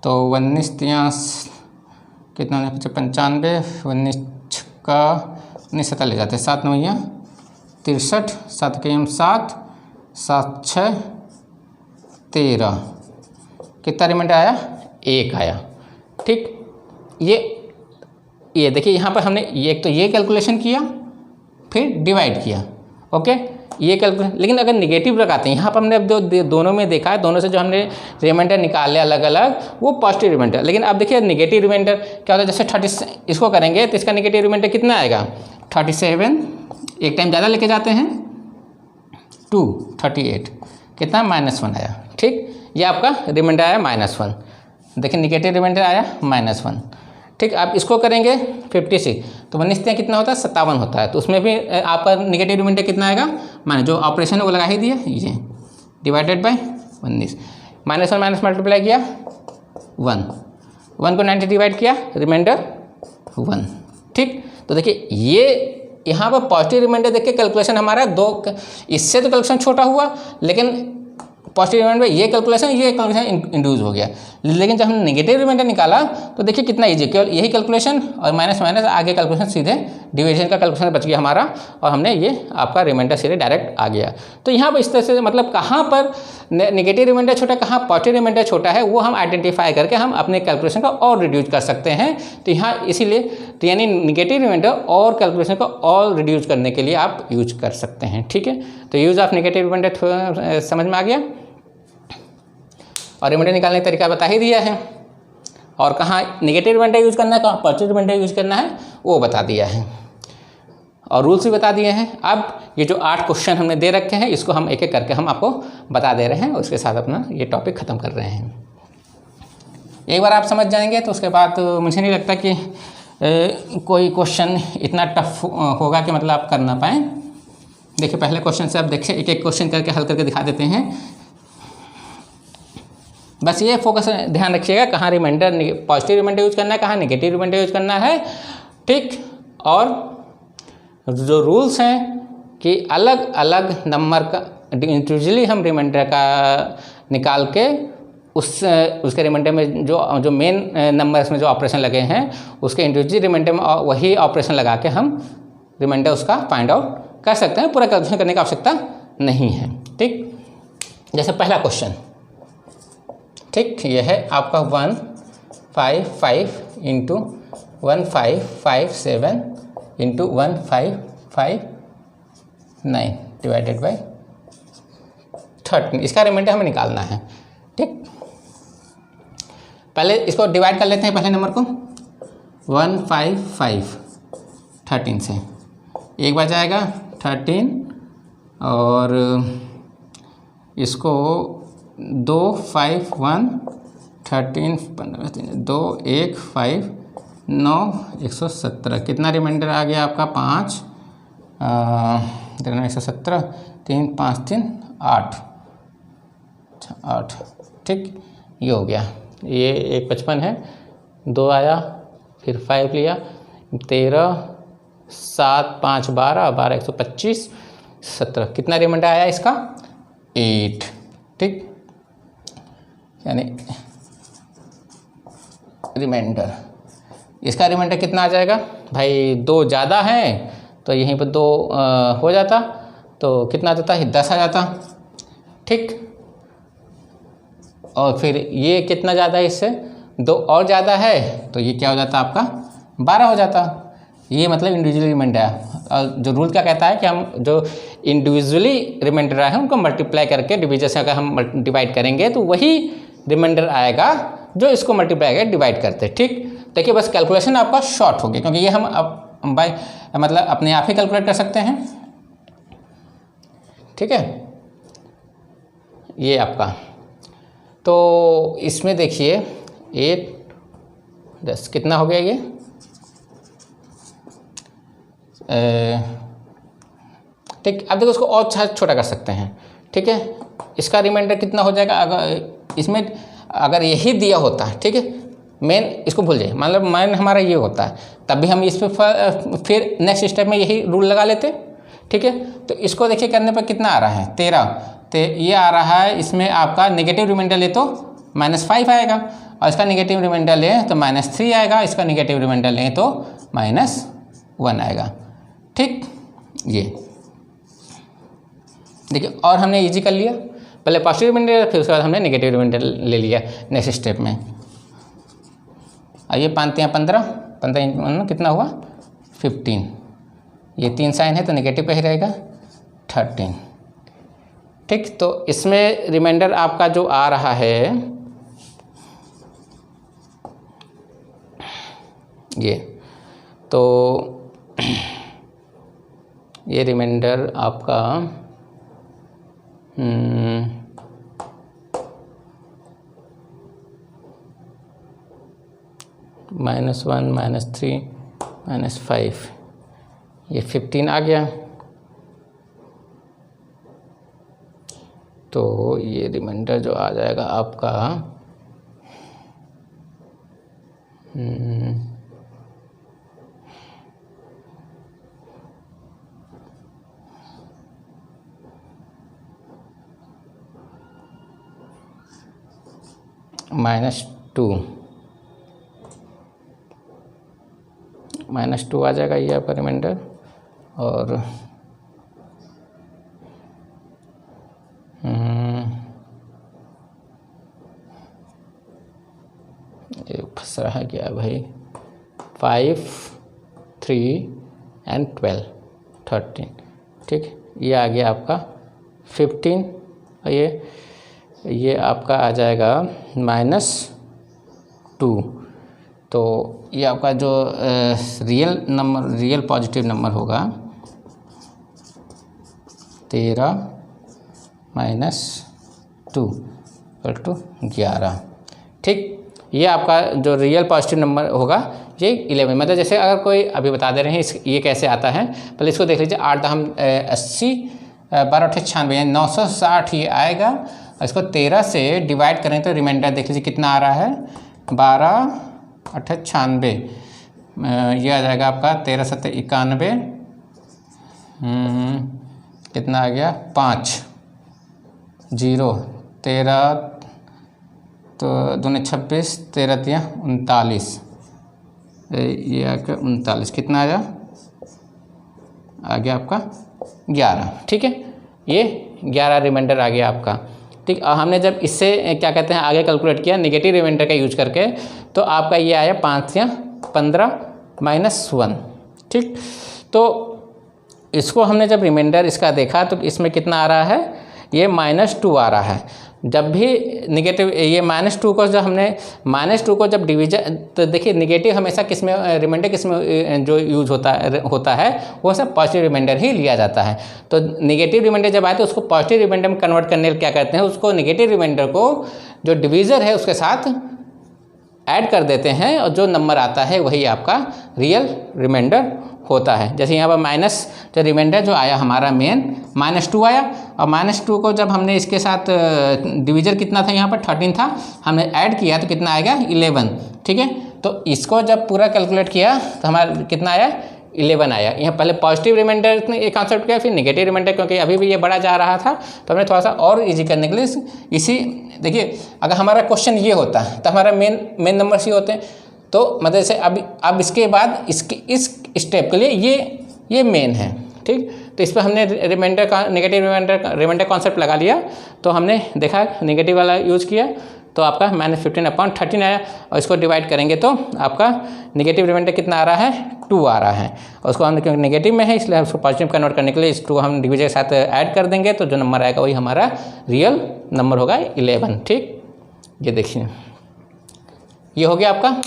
तो 19 कितना 95, 19 का 19 7 ले जाते हैं, 7 9 63, 7 के 7 7 6 13, कितना रिमाइंडर आया 1 आया, ठीक। ये देखिए यहाँ पर हमने एक तो ये कैलकुलेशन किया फिर डिवाइड किया, ओके, ये कैलकुलेशन। लेकिन अगर निगेटिव लगाते हैं यहाँ पर हमने अब दोनों में देखा है, दोनों से जो हमने रिमाइंडर निकाले अलग अलग वो पॉजिटिव रिमाइंडर। लेकिन अब देखिए नेगेटिव रिमाइंडर क्या होता है, जैसे 30 इसको करेंगे तो इसका नेगेटिव रिमाइंडर कितना आएगा 37, एक टाइम ज़्यादा लेके जाते हैं 38 कितना -1 आया। ठीक, ये आपका रिमाइंडर आया -1। देखिए निगेटिव रिमाइंडर आया -1। ठीक, आप इसको करेंगे 56 तो 19 कितना होता है 57 होता है। तो उसमें भी आपका निगेटिव रिमाइंडर कितना आएगा माने जो ऑपरेशन है वो लगा ही दिया, ये डिवाइडेड बाय 19 -1 माइनस मल्टीप्लाई किया 1 को 90 डिवाइड किया रिमाइंडर 1। ठीक, तो देखिए ये यहाँ पर पॉजिटिव रिमाइंडर देखिए कैलकुलेशन हमारा 2, इससे तो कैलकुलेशन छोटा हुआ लेकिन पॉजिटिव रिमाइंडर ये कैलकुलेशन इंड्यूस हो गया। लेकिन जब हमने नेगेटिव रिमाइंडर निकाला तो देखिए कितना ईजी, केवल यही कैलकुलेशन और माइनस माइनस आगे कैलकुलेशन सीधे डिवीजन का कैलकुलेशन बच गया हमारा और हमने ये आपका रिमाइंडर सीधे डायरेक्ट आ गया। तो यहाँ पर इस तरह से मतलब कहाँ पर नेगेटिव रिमाइंडर छोटा कहाँ पॉजिटिव रिमाइंडर छोटा है वो हम आइडेंटिफाई करके हम अपने कैलकुलेशन का और रिड्यूस कर सकते हैं। तो यहाँ इसीलिए तो यानी नेगेटिव रिमाइंडर और कैलकुलेशन को और रिड्यूस करने के लिए आप यूज कर सकते हैं। ठीक है, तो यूज़ ऑफ नेगेटिव रिमाइंडर समझ में आ गया और रिमाइंडर निकालने का तरीका बता ही दिया है और कहाँ नेगेटिव रिमाइंडर यूज़ करना है कहाँ पॉजिटिव रिमाइंडर यूज़ करना है वो बता दिया है और रूल्स भी बता दिए हैं। अब ये जो 8 क्वेश्चन हमने दे रखे हैं इसको हम एक एक करके हम आपको बता दे रहे हैं और उसके साथ अपना ये टॉपिक ख़त्म कर रहे हैं। एक बार आप समझ जाएंगे तो उसके बाद मुझे नहीं लगता कि कोई क्वेश्चन इतना टफ होगा कि मतलब आप कर ना पाएँ। देखिए पहले क्वेश्चन से आप देखिए एक एक क्वेश्चन करके हल करके दिखा देते हैं। बस ये फोकस ध्यान रखिएगा कहाँ रिमाइंडर पॉजिटिव रिमाइंडर यूज करना है कहाँ नेगेटिव रिमाइंडर यूज करना है। ठीक, और जो रूल्स हैं कि अलग अलग नंबर का इंडिविजुअली हम रिमाइंडर का निकाल के उसके रिमाइंडर में जो मेन नंबर्स में जो ऑपरेशन लगे हैं उसके इंडिविजुअली रिमाइंडर में वही ऑपरेशन लगा के हम रिमाइंडर उसका फाइंड आउट कर सकते हैं। पूरा कैलकुलेशन करने की आवश्यकता नहीं है। ठीक, जैसे पहला क्वेश्चन, ठीक, ये है आपका 155 इंटू 1557 इंटू 1559 डिवाइडेड बाई 13। इसका रिमाइंडर हमें निकालना है। ठीक, पहले इसको डिवाइड कर लेते हैं पहले नंबर को 155 13 से, एक बार जाएगा 13 और इसको 2 5 1 13 15 2 1 5 9 117 कितना रिमाइंडर आ गया आपका 5 117 3 5 3 8 8। ठीक, ये हो गया। ये एक 55 है 2 आया फिर 5 लिया 13 7 5 12 12 125 17 कितना रिमाइंडर आया इसका 8। ठीक, यानी रिमाइंडर इसका रिमाइंडर कितना आ जाएगा भाई 2 ज़्यादा है तो यहीं पर 2 हो जाता तो कितना आ जाता है 10 आ जाता। ठीक, और फिर ये कितना ज़्यादा है इससे 2 और ज़्यादा है तो ये क्या हो जाता आपका 12 हो जाता। ये मतलब इंडिविजुअली रिमाइंडर है। और जो रूल क्या कहता है कि हम जो इंडिविजुअली रिमाइंडर है उनको मल्टीप्लाई करके डिवीजन से अगर हम डिवाइड करेंगे तो वही रिमाइंडर आएगा जो इसको मल्टीप्लाई करके डिवाइड करते हैं। ठीक, देखिए बस कैलकुलेशन आपका शॉर्ट हो गया क्योंकि ये हम अब बाय मतलब अपने आप ही कैलकुलेट कर सकते हैं। ठीक है, ये आपका तो इसमें देखिए 8 10 कितना हो गया ये ठीक। अब देखो उसको और छोटा कर सकते हैं। ठीक है, इसका रिमाइंडर कितना हो जाएगा अगर इसमें अगर यही दिया होता है। ठीक है, मेन इसको भूल जाइए, मतलब मेन हमारा ये होता है तब भी हम इस पर फिर नेक्स्ट स्टेप में यही रूल लगा लेते। ठीक है, तो इसको देखिए करने पर कितना आ रहा है 13 तो ये आ रहा है इसमें आपका नेगेटिव रिमाइंडर ले तो -5 आएगा और इसका नेगेटिव रिमाइंडर ले तो -3 आएगा, इसका नेगेटिव रिमाइंडर लें तो -1 आएगा। ठीक, ये देखिए और हमने इजी कर लिया, पहले पॉजिटिव रिमाइंडर फिर उसके बाद हमने नेगेटिव रिमाइंडर ले लिया नेक्स्ट स्टेप में। आइए 5 3 15 15 कितना हुआ 15, ये 3 साइन है तो नेगेटिव पे ही रहेगा 13। ठीक, तो इसमें रिमाइंडर आपका जो आ रहा है ये तो ये रिमाइंडर आपका -1 -3 -5, ये 15 आ गया। तो ये रिमाइंडर जो आ जाएगा आपका -2 आ जाएगा ये आपका रिमाइंडर। और ये फंस रहा है क्या भाई, 5 3 and 12 13, ठीक। ये आ गया आपका 15 और ये आपका आ जाएगा -2। तो ये आपका जो रियल पॉजिटिव नंबर होगा 13 -2 = 11, ठीक। ये आपका जो रियल पॉजिटिव नंबर होगा ये 11, मतलब जैसे अगर कोई अभी बता दे रहे हैं ये कैसे आता है, पहले इसको देख लीजिए। 8 हम 80 12 8 96 यानी 960 ये आएगा। और इसको 13 से डिवाइड करें तो रिमाइंडर देख लीजिए कितना आ रहा है, 12 8 96, ये आ जाएगा आपका 13 7 91, कितना आ गया 5 0 13 तो 2 26 13 3 39, ये आ गया 39, कितना आया आ गया आपका 11, ठीक है। ये 11 रिमाइंडर आ गया आपका, ठीक। हमने जब इससे क्या कहते हैं आगे कैलकुलेट किया नेगेटिव रिमाइंडर का यूज करके, तो आपका ये आया 5 या 15 -1, ठीक। तो इसको हमने जब रिमाइंडर इसका देखा तो इसमें कितना आ रहा है, ये -2 आ रहा है। जब भी निगेटिव ये -2 को जब हमने -2 को जब डिवीजन, तो देखिए निगेटिव हमेशा किस में रिमाइंडर किस में जो यूज होता है वो सब पॉजिटिव रिमाइंडर ही लिया जाता है। तो निगेटिव रिमाइंडर जब आए तो उसको पॉजिटिव रिमाइंडर में कन्वर्ट करने क्या करते हैं, उसको निगेटिव रिमाइंडर को जो डिवीज़र है उसके साथ ऐड कर देते हैं और जो नंबर आता है वही आपका रियल रिमाइंडर होता है। जैसे यहाँ पर माइनस जो रिमाइंडर जो आया हमारा मेन -2 आया, और -2 को जब हमने इसके साथ डिवीजर कितना था यहाँ पर 13 था, हमने ऐड किया तो कितना आएगा 11, ठीक है। तो इसको जब पूरा कैलकुलेट किया तो हमारा कितना आया 11 आया। यहाँ पहले पॉजिटिव रिमाइंडर ने एक कॉन्सेप्ट किया, फिर नेगेटिव रिमाइंडर, क्योंकि अभी भी ये बढ़ा जा रहा था तो हमने थोड़ा सा और इजी करने के लिए इसी, देखिए अगर हमारा क्वेश्चन ये होता है तो हमारा मेन नंबर ही होते हैं, तो मतलब जैसे अब इसके बाद इस स्टेप के लिए ये मेन है, ठीक। तो इस पर हमने रिमाइंडर का नेगेटिव रिमाइंडर कॉन्सेप्ट लगा लिया, तो हमने देखा नेगेटिव वाला यूज किया तो आपका -15/13 आया, और इसको डिवाइड करेंगे तो आपका नेगेटिव रिमाइंडर कितना आ रहा है 2 आ रहा है, और उसको हम क्योंकि नेगेटिव में है इसलिए उसको पॉजिटिव कन्वर्ट करने के लिए इस 2 हम डिवीजर के साथ ऐड कर देंगे, तो जो नंबर आएगा वही हमारा रियल नंबर होगा 11, ठीक। ये देखिए ये हो गया आपका,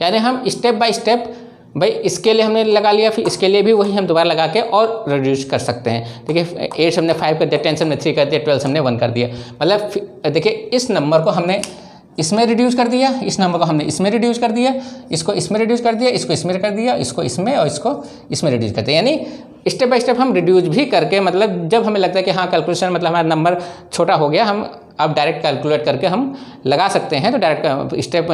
यानी हम स्टेप बाय स्टेप भाई इसके लिए हमने लगा लिया, फिर इसके लिए भी वही हम दोबारा लगा के और रिड्यूस कर सकते हैं। देखिए 8 हमने 5 कर दिया, 10 हमने 3 कर दिया, 12 हमने 1 कर दिया, मतलब देखिए इस नंबर को हमने इसमें रिड्यूस कर दिया, इस नंबर को हमने इसमें रिड्यूस कर दिया, इसको इसमें रिड्यूस कर दिया, इसको इसमें कर दिया, इसको इसमें और इसको इसमें रिड्यूस कर दिया। यानी स्टेप बाय स्टेप हम रिड्यूस भी करके, मतलब जब हमें लगता है कि हाँ कैलकुलेशन मतलब हमारा नंबर छोटा हो गया, हम अब डायरेक्ट कैलकुलेट करके हम लगा सकते हैं। तो डायरेक्ट स्टेप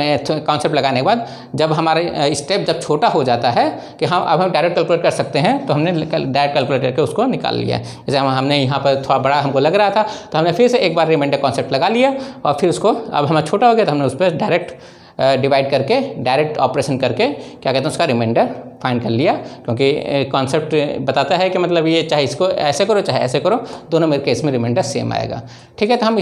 कॉन्सेप्ट लगाने के बाद जब हमारे स्टेप जब छोटा हो जाता है कि हाँ अब हम डायरेक्ट कैलकुलेट कर सकते हैं, तो हमने डायरेक्ट कैलकुलेट करके उसको निकाल लिया। जैसे हमने यहाँ पर थोड़ा बड़ा हमको लग रहा था तो हमने फिर से एक बार रिमाइंडर कॉन्सेप्ट लगा लिया, और फिर उसको अब हमारा छोटा हो गया तो हमने उस पर डायरेक्ट डिवाइड करके डायरेक्ट ऑपरेशन करके क्या कहते हैं उसका रिमाइंडर फाइंड कर लिया, क्योंकि कॉन्सेप्ट बताता है कि मतलब ये चाहे इसको ऐसे करो चाहे ऐसे करो, दोनों मेरे केस में रिमाइंडर सेम आएगा, ठीक है। तो हम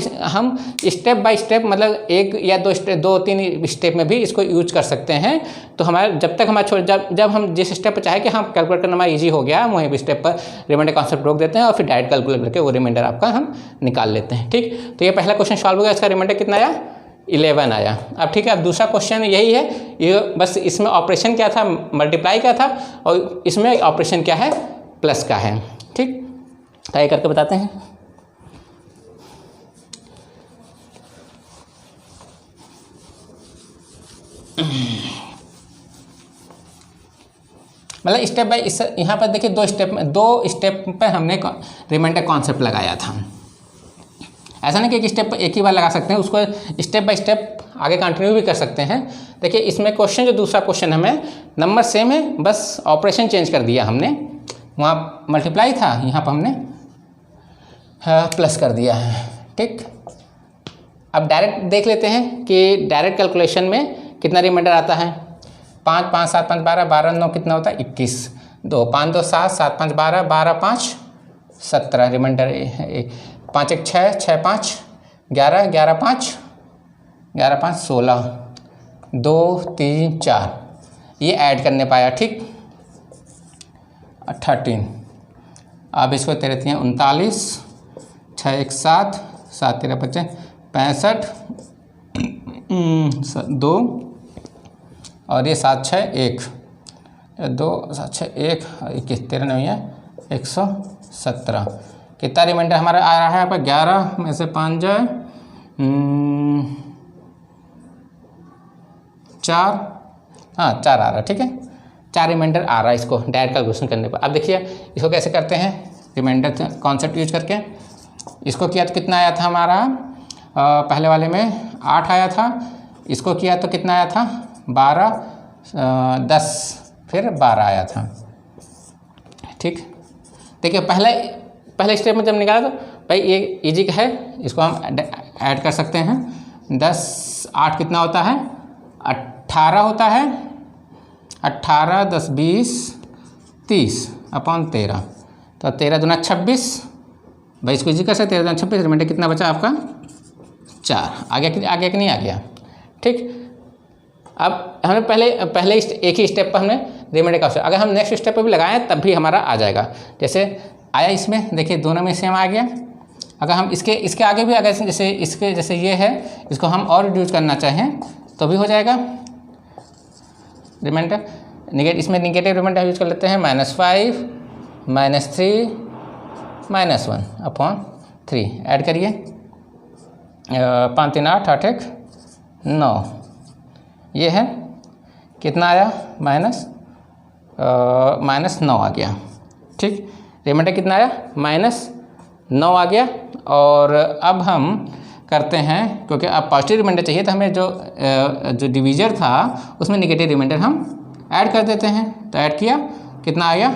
स्टेप बाय स्टेप मतलब 1 या 2-3 स्टेप में भी इसको यूज कर सकते हैं। तो हमारे जब तक हमारा जब हम जिस स्टेप पर चाहे कि हम कैलकुलेट करना हमारा ईजी हो गया, वहीं भी स्टेप पर रिमाइंडर कॉन्सेप्ट रोक देते हैं और फिर डायरेक्ट कैलकुलेट करके वो रिमाइंडर आपका हम निकाल लेते हैं, ठीक। तो ये पहला क्वेश्चन सॉल्व हो गया, इसका रिमाइंडर कितना आया 11 आया। अब ठीक है, अब दूसरा क्वेश्चन यही है, ये बस इसमें ऑपरेशन क्या था मल्टीप्लाई का था, और इसमें ऑपरेशन क्या है प्लस का है, ठीक। तो ये करके बताते हैं। मतलब स्टेप बाय इस यहाँ पर देखिए दो स्टेप पे हमने रिमाइंडर कॉन्सेप्ट लगाया था। ऐसा नहीं कि एक स्टेप एक ही बार लगा सकते हैं, उसको स्टेप बाय स्टेप आगे कंटिन्यू भी कर सकते हैं। देखिए इसमें क्वेश्चन जो दूसरा क्वेश्चन हमें नंबर सेम है, बस ऑपरेशन चेंज कर दिया हमने, वहाँ मल्टीप्लाई था, यहाँ पर हमने प्लस कर दिया है। ठीक, अब डायरेक्ट देख लेते हैं कि डायरेक्ट कैलकुलेशन में कितना रिमाइंडर आता है। 5 5 7 5 12, 12 9 कितना होता है 21, 2 5 2 7, 7 5 12, 12 5 17 रिमाइंडर 5 1 6, 6 5 11, 11 5 11 5 16, 2 3 4 ये ऐड करने पाया। ठीक, 13। अब इसको 3 3 39, 6 1 7, 7 13 25 65, 2 और ये 7 6 1, 2 7 6 1 21 13 नहीं है 117। कितना रिमाइंडर हमारा आ रहा है यहाँ पर 11 में से 5 जाए 4, हाँ 4 आ रहा है। ठीक है, 4 रिमाइंडर आ रहा है इसको डायरेक्ट कैलकुलेशन करने पर। अब देखिए इसको कैसे करते हैं रिमाइंडर कॉन्सेप्ट यूज करके। इसको किया तो कितना आया था हमारा, पहले वाले में 8 आया था, इसको किया तो कितना आया था 12, 10 फिर 12 आया था। ठीक, देखिए पहले स्टेप में जब निकाला तो भाई ये इजी है, इसको हम ऐड कर सकते हैं। 10 8 कितना होता है 18 होता है, 18 10 20 30 अपॉन 13, तो 13 दूना 26, भाई इसको इजी कर सकते 13 दूना 26, रिमाइंडर कितना बचा आपका 4। आ गया कि नहीं आ गया। ठीक, अब हमें पहले एक ही स्टेप पर हमने रिमाइंडर का, अगर हम नेक्स्ट स्टेप पर भी लगाएं तब भी हमारा आ जाएगा। जैसे आया इसमें, देखिए दोनों में सेम आ गया। अगर हम इसके आगे भी अगर जैसे ये है, इसको हम और रिड्यूस करना चाहें तो भी हो जाएगा रिमाइंडर। इसमें निगेटिव रिमाइंडर यूज कर लेते हैं -5 -3 -1 अपॉन 3, ऐड करिए 5 3 8 8 1 9, ये है कितना आया -9 आ गया। ठीक, रिमाइंडर कितना आया -9 आ गया। और अब हम करते हैं, क्योंकि अब पॉजिटिव रिमाइंडर चाहिए तो हमें जो डिवीजर था उसमें निगेटिव रिमाइंडर हम ऐड कर देते हैं। तो ऐड किया, कितना आ गया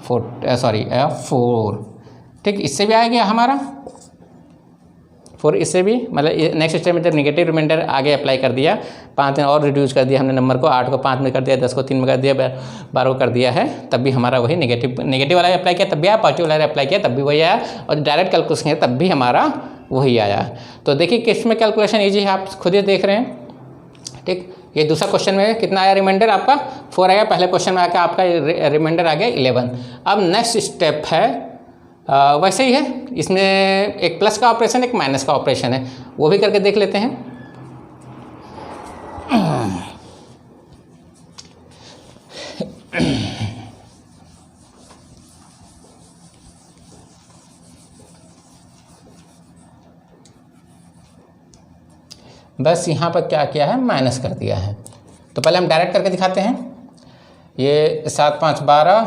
4। ठीक, इससे भी आ गया हमारा 4, इससे भी मतलब नेक्स्ट स्टेप में जब निगेटिव रिमाइंडर आगे अप्लाई कर दिया, 5 दिन और रिड्यूस कर दिया हमने नंबर को, 8 को 5 में कर दिया, 10 को 3 में कर दिया, 12 को कर दिया है, तब भी हमारा वही नेगेटिव वाला अप्लाई किया तब भी आया, पॉजिटिव वाला अप्लाई किया तब भी वही आया, और डायरेक्ट कैलकुलेशन किया तब भी हमारा वही आया। तो देखिए किस में कैलकुलेशन ईजी है, आप खुद ही देख रहे हैं। ठीक, ये दूसरा क्वेश्चन में कितना आया रिमाइंडर आपका 4 आया, पहले क्वेश्चन में आकर आपका रिमाइंडर आ गया 11। अब नेक्स्ट स्टेप है वैसे ही है, इसमें एक प्लस का ऑपरेशन एक माइनस का ऑपरेशन है, वो भी करके देख लेते हैं। बस यहाँ पर क्या किया है माइनस कर दिया है, तो पहले हम डायरेक्ट करके दिखाते हैं। ये 7 5 12,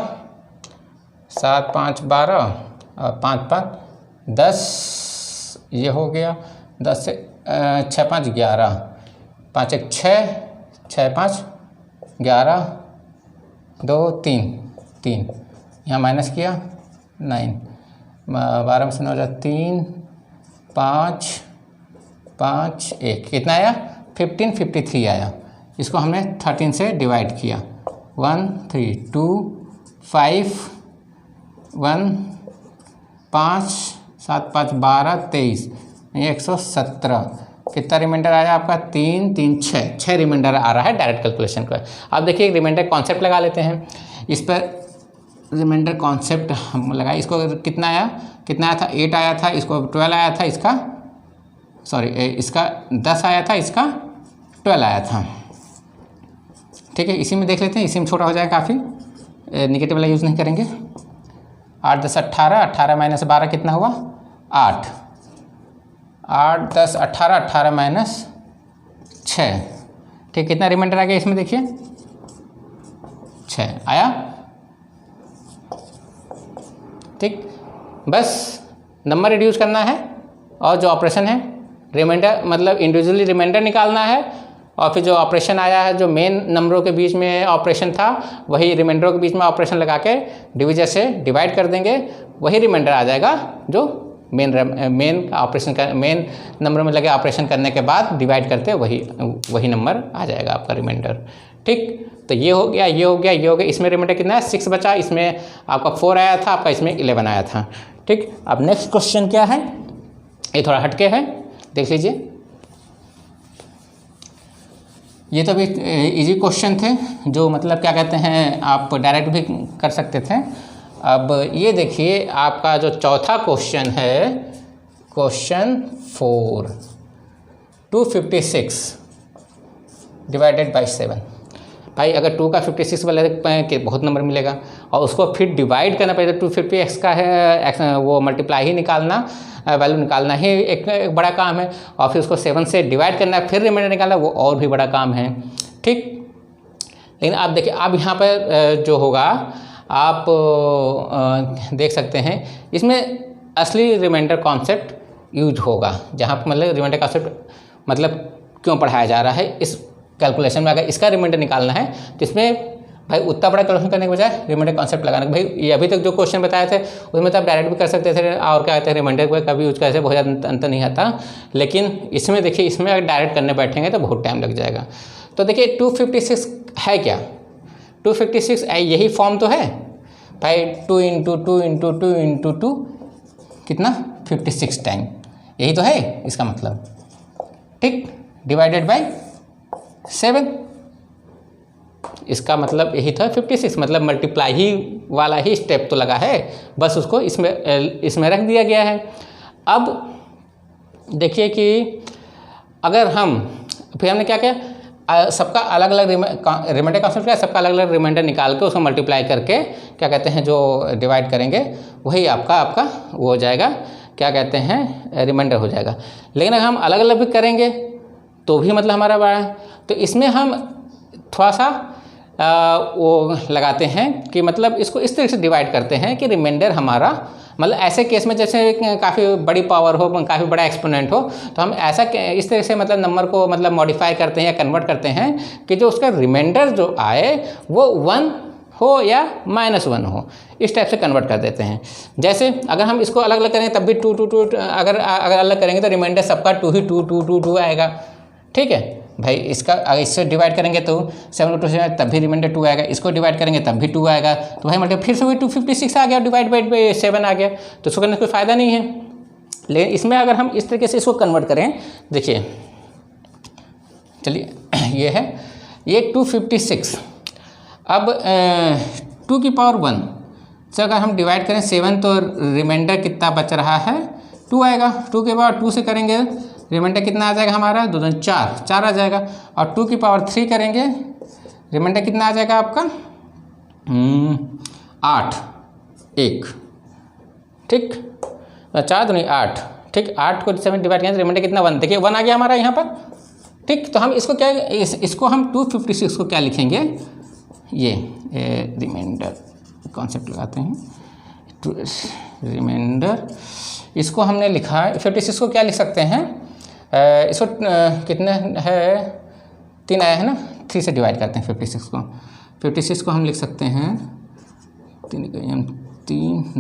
7 5 12 और 5 5 10, ये हो गया 10 से 6 5 11, 5 1 6, 6 5 11, 2 3 यहाँ माइनस किया 9, 12 में से 9 3 5 5 1, कितना आया 53 आया। इसको हमने 13 से डिवाइड किया, 1 3 2 5 1 5 7 5 12 23, ये 117। कितना रिमाइंडर आया आपका 3 3 6 रिमाइंडर आ रहा है डायरेक्ट कैलकुलेशन का। अब देखिए रिमाइंडर कॉन्सेप्ट लगा लेते हैं। इस पर रिमाइंडर कॉन्सेप्ट हम लगाए, इसको कितना आया था 8 आया था, इसको 12 आया था, इसका 10 आया था, इसका 12 आया था। ठीक है, इसी में देख लेते हैं, इसी में छोटा हो जाएगा काफ़ी, निगेटिव वाला यूज़ नहीं करेंगे। 8 10 18, 18 माइनस 12 कितना हुआ 8, 8 10 18, 18 माइनस 6 ठीक, कितना रिमाइंडर आ गया इसमें देखिए 6 आया। ठीक, बस नंबर रिड्यूस करना है और जो ऑपरेशन है रिमाइंडर मतलब इंडिविजुअली रिमाइंडर निकालना है और फिर जो ऑपरेशन आया है जो मेन नंबरों के बीच में ऑपरेशन था वही रिमाइंडरों के बीच में ऑपरेशन लगा के डिवीजर से डिवाइड कर देंगे, वही रिमाइंडर आ जाएगा जो मेन ऑपरेशन का मेन नंबर में लगे ऑपरेशन करने के बाद डिवाइड करते वही नंबर आ जाएगा आपका रिमाइंडर। ठीक, तो ये हो गया, ये हो गया, ये हो गया। इसमें रिमाइंडर कितना है 6 बचा, इसमें आपका 4 आया था, आपका इसमें 11 आया था। ठीक, अब नेक्स्ट क्वेश्चन क्या है, ये थोड़ा हटके है, देख लीजिए। ये तो भी इजी क्वेश्चन थे जो मतलब क्या कहते हैं आप डायरेक्ट भी कर सकते थे। अब ये देखिए आपका जो चौथा क्वेश्चन है, क्वेश्चन 4, 256 डिवाइडेड बाई 7। भाई अगर 2 का 56 वाले के बहुत नंबर मिलेगा और उसको फिर डिवाइड करना पड़ेगा। 250x का है वो मल्टीप्लाई ही निकालना, वैल्यू निकालना ही एक बड़ा काम है और फिर उसको 7 से डिवाइड करना फिर रिमाइंडर निकालना वो और भी बड़ा काम है। ठीक, लेकिन आप देखिए अब यहाँ पर जो होगा आप देख सकते हैं इसमें असली रिमाइंडर कॉन्सेप्ट यूज होगा, जहाँ पर मतलब रिमाइंडर कॉन्सेप्ट मतलब क्यों पढ़ाया जा रहा है इस कैलकुलेशन में। अगर इसका रिमाइंडर निकालना है तो इसमें भाई उतना बड़ा कैलकुलेशन करने के बजाय रिमाइंडर कॉन्सेप्ट लगाना। भाई ये अभी तक जो क्वेश्चन बताए थे उसमें तो आप डायरेक्ट भी कर सकते थे और क्या कहते हैं रिमाइंडर का भी यूज करने से बहुत ज़्यादा अंतर नहीं आता, लेकिन इसमें देखिए इसमें अगर डायरेक्ट करने बैठेंगे तो बहुत टाइम लग जाएगा। तो देखिए 256 है क्या, 256 यही फॉर्म तो है भाई, 2 × 2 × 2 × 2 कितना 56 टाइम, यही तो है इसका मतलब। ठीक, डिवाइडेड बाई 7, इसका मतलब यही था 56, मतलब मल्टीप्लाई ही वाला ही स्टेप तो लगा है, बस उसको इसमें रख दिया गया है। अब देखिए कि अगर हम फिर हमने क्या किया, सबका अलग अलग रिमाइंडर कॉन्सेप्ट क्या है, सबका अलग अलग रिमाइंडर निकाल के उसको मल्टीप्लाई करके क्या कहते हैं जो डिवाइड करेंगे वही आपका वो हो जाएगा, क्या कहते हैं रिमाइंडर हो जाएगा। लेकिन अगर हम अलग अलग भी करेंगे तो भी मतलब हमारा बड़ा है, तो इसमें हम थोड़ा सा वो लगाते हैं कि मतलब इसको इस तरह से डिवाइड करते हैं कि रिमाइंडर हमारा मतलब ऐसे केस में जैसे काफ़ी बड़ी पावर हो, काफ़ी बड़ा एक्सपोनेंट हो, तो हम ऐसा इस तरह से मतलब नंबर को मतलब मॉडिफाई करते हैं या कन्वर्ट करते हैं कि जो उसका रिमाइंडर जो आए वो 1 हो या -1 हो, इस टाइप से कन्वर्ट कर देते हैं। जैसे अगर हम इसको अलग अलग करेंगे तब भी 2 2 2 अगर अलग करेंगे तो रिमाइंडर सबका 2 ही 2 2 2 2 आएगा। ठीक है भाई, इसका अगर इससे डिवाइड करेंगे तो 7 × 2 7 तब भी रिमाइंडर 2 आएगा, इसको डिवाइड करेंगे तब भी 2 आएगा, तो भाई मतलब फिर से वही 256 आ गया डिवाइड बाई 7 आ गया, तो इसको करने का कोई फ़ायदा नहीं है। लेकिन इसमें अगर हम इस तरीके से इसको कन्वर्ट करें, देखिए चलिए ये है ये 256, अब 2 की पावर 1 से अगर हम डिवाइड करें 7 तो रिमाइंडर कितना बच रहा है 2 आएगा। 2 के पावर 2 से करेंगे रिमाइंडर कितना आ जाएगा हमारा 2 2 4 आ जाएगा, और 2 की पावर 3 करेंगे रिमाइंडर कितना आ जाएगा आपका 8 1। ठीक, 4 2 8। ठीक, 8 को 7 डिवाइड करें रिमाइंडर कितना 1, देखिए 1 आ गया हमारा यहाँ पर। ठीक, तो हम इसको क्या इसको हम 256 को क्या लिखेंगे, ये रिमाइंडर कॉन्सेप्ट लगाते हैं रिमाइंडर, इसको हमने लिखा है 56 को क्या लिख सकते हैं, इसको कितने है 3 आया है ना, 3 से डिवाइड करते हैं 56 को हम लिख सकते हैं 3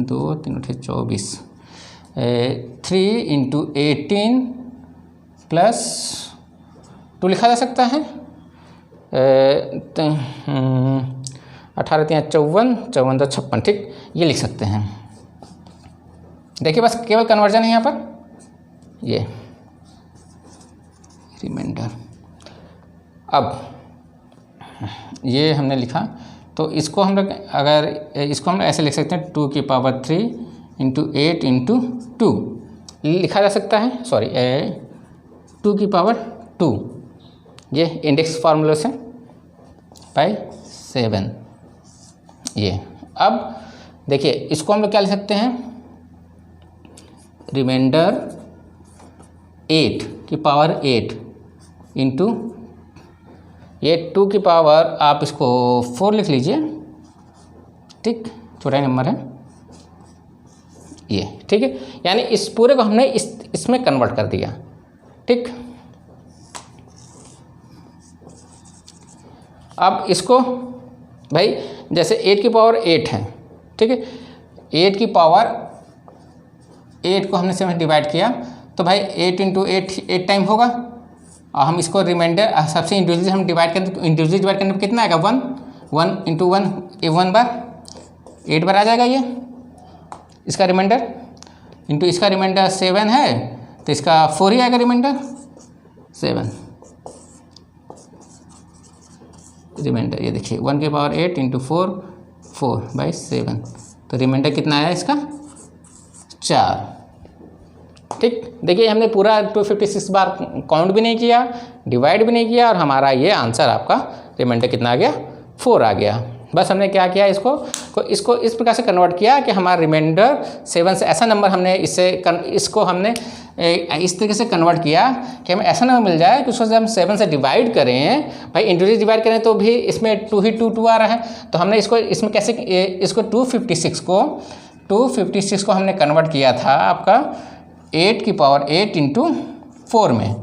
2 3 24 3 × 18 प्लस 2 लिखा जा सकता है 18 3 54 54 2 56। ठीक, ये लिख सकते हैं। देखिए बस केवल कन्वर्जन है यहाँ पर, ये रिमाइंडर। अब ये हमने लिखा तो इसको हम लोग अगर इसको हम ऐसे लिख सकते हैं 2 की पावर 3 × 8 × 2 लिखा जा सकता है, सॉरी 2 की पावर 2, ये इंडेक्स फार्मूले से बाई 7 ये। अब देखिए इसको हम लोग क्या लिख सकते हैं, रिमाइंडर 8 की पावर 8 × ये 2 की पावर आप इसको 4 लिख लीजिए, ठीक, छोटा नंबर है ये, ठीक है। यानी इस पूरे को हमने इसमें कन्वर्ट कर दिया, ठीक। अब इसको भाई जैसे 8 की पावर 8 है, ठीक है, 8 की पावर 8 को हमने 7 से डिवाइड किया तो भाई 8 इंटू 8 टाइम होगा, और हम इसको रिमाइंडर सबसे इंडिविजुअली हम डिवाइड करें तो इंडिविजुअली डिवाइड करने पर कितना आएगा 1 इंटू 1 1 बार 8 बार आ जाएगा ये इसका रिमाइंडर, इंटू इसका रिमाइंडर 7 है तो इसका 4 ही आएगा रिमाइंडर 7 रिमाइंडर। ये देखिए 1 की पावर 8 इंटू 4/7 तो रिमाइंडर कितना आया इसका 4, ठीक। देखिए हमने पूरा 256 बार काउंट भी नहीं किया, डिवाइड भी नहीं किया, और हमारा ये आंसर आपका रिमाइंडर कितना आ गया 4 आ गया। बस हमने क्या किया, इसको इस प्रकार से कन्वर्ट किया कि हमारा रिमाइंडर 7 से ऐसा नंबर हमने इसको हमने इस तरीके से कन्वर्ट किया कि हमें ऐसा नंबर मिल जाए कि उसको जब हम 7 से डिवाइड करें, भाई इंडिविजुअली डिवाइड करें तो भी इसमें 2 ही 2 आ रहा है, तो हमने इसमें कैसे इसको 256 को हमने कन्वर्ट किया था आपका 8 की पावर 8 इंटू 4 में,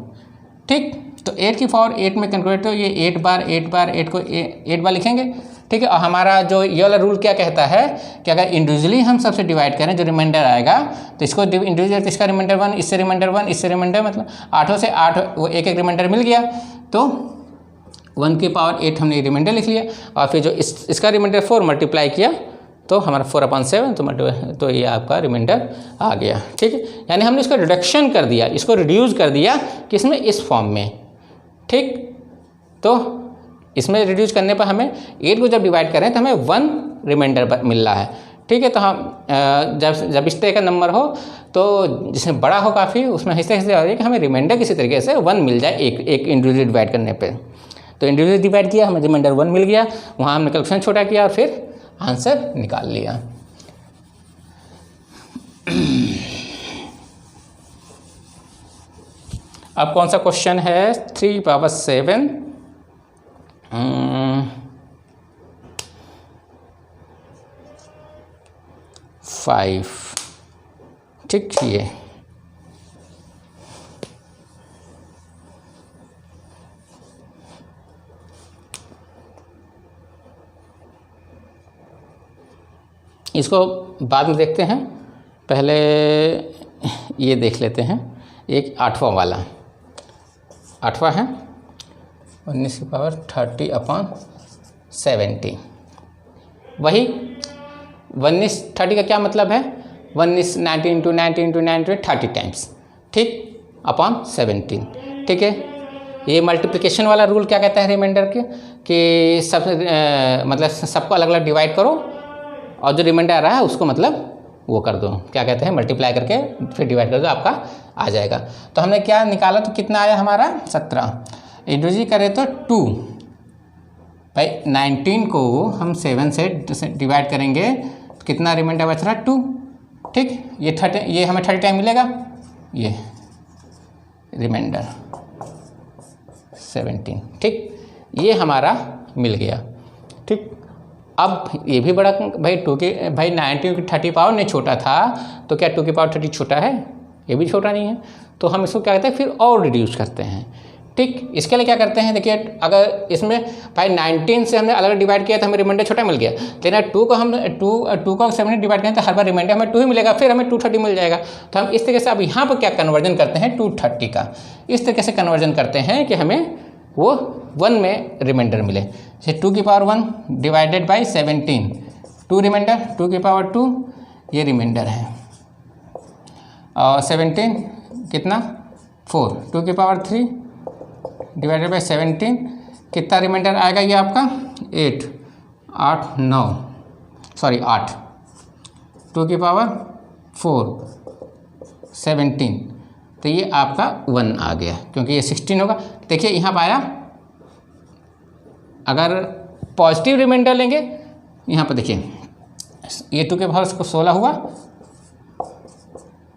ठीक। तो 8 की पावर 8 में कन्वर्ट तो ये 8 बार 8 को 8 बार लिखेंगे, ठीक है। और हमारा जो ये वाला रूल क्या कहता है कि अगर इंडिविजुअली हम सबसे डिवाइड करें जो रिमाइंडर आएगा तो इसको इंडिविजुअल इसका रिमाइंडर 1, इससे रिमाइंडर 1, इससे रिमाइंडर, मतलब 8 से 8 वो एक रिमाइंडर मिल गया, तो 1 की पावर 8 हमने रिमाइंडर लिख लिया, और फिर जो इसका रिमाइंडर 4 मल्टीप्लाई किया तो हमारा 4/7 तो ये आपका रिमाइंडर आ गया, ठीक है। यानी हमने इसको रिडक्शन कर दिया, इसको रिड्यूस कर दिया किसमें, इस फॉर्म में, ठीक। तो इसमें रिड्यूस करने पर हमें 8 को जब डिवाइड करें तो हमें 1 रिमाइंडर मिल रहा है, ठीक है। तो हम जब इस तरह का नंबर हो तो जिसमें बड़ा हो काफ़ी, उसमें इस तरह से हो कि हमें रिमाइंडर किसी तरीके से 1 मिल जाए एक इंडिविजुअली डिवाइड करने पे। तो इंडिविजुअली डिवाइड किया, हमें रिमाइंडर 1 मिल गया, वहाँ हमने कैलकुलेशन छोटा किया और फिर आंसर निकाल लिया। अब कौन सा क्वेश्चन है, 3/7 5, ठीक। ये इसको बाद में देखते हैं, पहले ये देख लेते हैं। एक 8वां वाला, 8वां है 19 की पावर 30/70, वही 30 का क्या मतलब है, 90 इंटू 30 टाइम्स, ठीक, अपॉन 17, ठीक है। ये मल्टीप्लिकेशन वाला रूल क्या कहता है रिमाइंडर के कि सब मतलब सबको अलग अलग डिवाइड करो और जो रिमाइंडर आ रहा है उसको मतलब वो कर दो, क्या कहते हैं, मल्टीप्लाई करके फिर डिवाइड कर दो, आपका आ जाएगा। तो हमने क्या निकाला, तो कितना आया हमारा 17, इंडिविजुअली करें तो 2, भाई 19 को हम 7 से डिवाइड करेंगे तो कितना रिमाइंडर बच रहा है 2, ठीक। ये हमें 30 टाइम मिलेगा, ये रिमाइंडर 17, ठीक, ये हमारा मिल गया, ठीक। अब ये भी बड़ा भाई 90 की 30 पावर नहीं छोटा था, तो क्या 2 की पावर 30 छोटा है, ये भी छोटा नहीं है, तो हम इसको क्या कहते हैं फिर और रिड्यूस करते हैं, ठीक। इसके लिए क्या करते हैं, देखिए अगर इसमें भाई 19 से हमने अलग डिवाइड किया तो हमें रिमाइंडर छोटा मिल गया, लेकिन 2 को 7 में डिवाइड करें तो हर बार रिमाइंडर हमें 2 ही मिलेगा, फिर हमें 230 मिल जाएगा। तो हम इस तरीके से अब यहाँ पर क्या कन्वर्जन करते हैं 230 का, इस तरीके से कन्वर्जन करते हैं कि हमें वो 1 में रिमाइंडर मिले। जैसे 2 की पावर 1 डिवाइडेड बाई 17, 2 रिमाइंडर, 2 की पावर 2 ये रिमाइंडर है, और 17 कितना 4, 2 की पावर 3 डिवाइडेड बाई 17 कितना रिमाइंडर आएगा ये आपका 8, 8, 2 की पावर 4 17, तो ये आपका 1 आ गया, क्योंकि ये 16 होगा। देखिए यहाँ पर आया, अगर पॉजिटिव रिमाइंडर लेंगे यहाँ पर देखिए ये 2 के पावर 16 हुआ,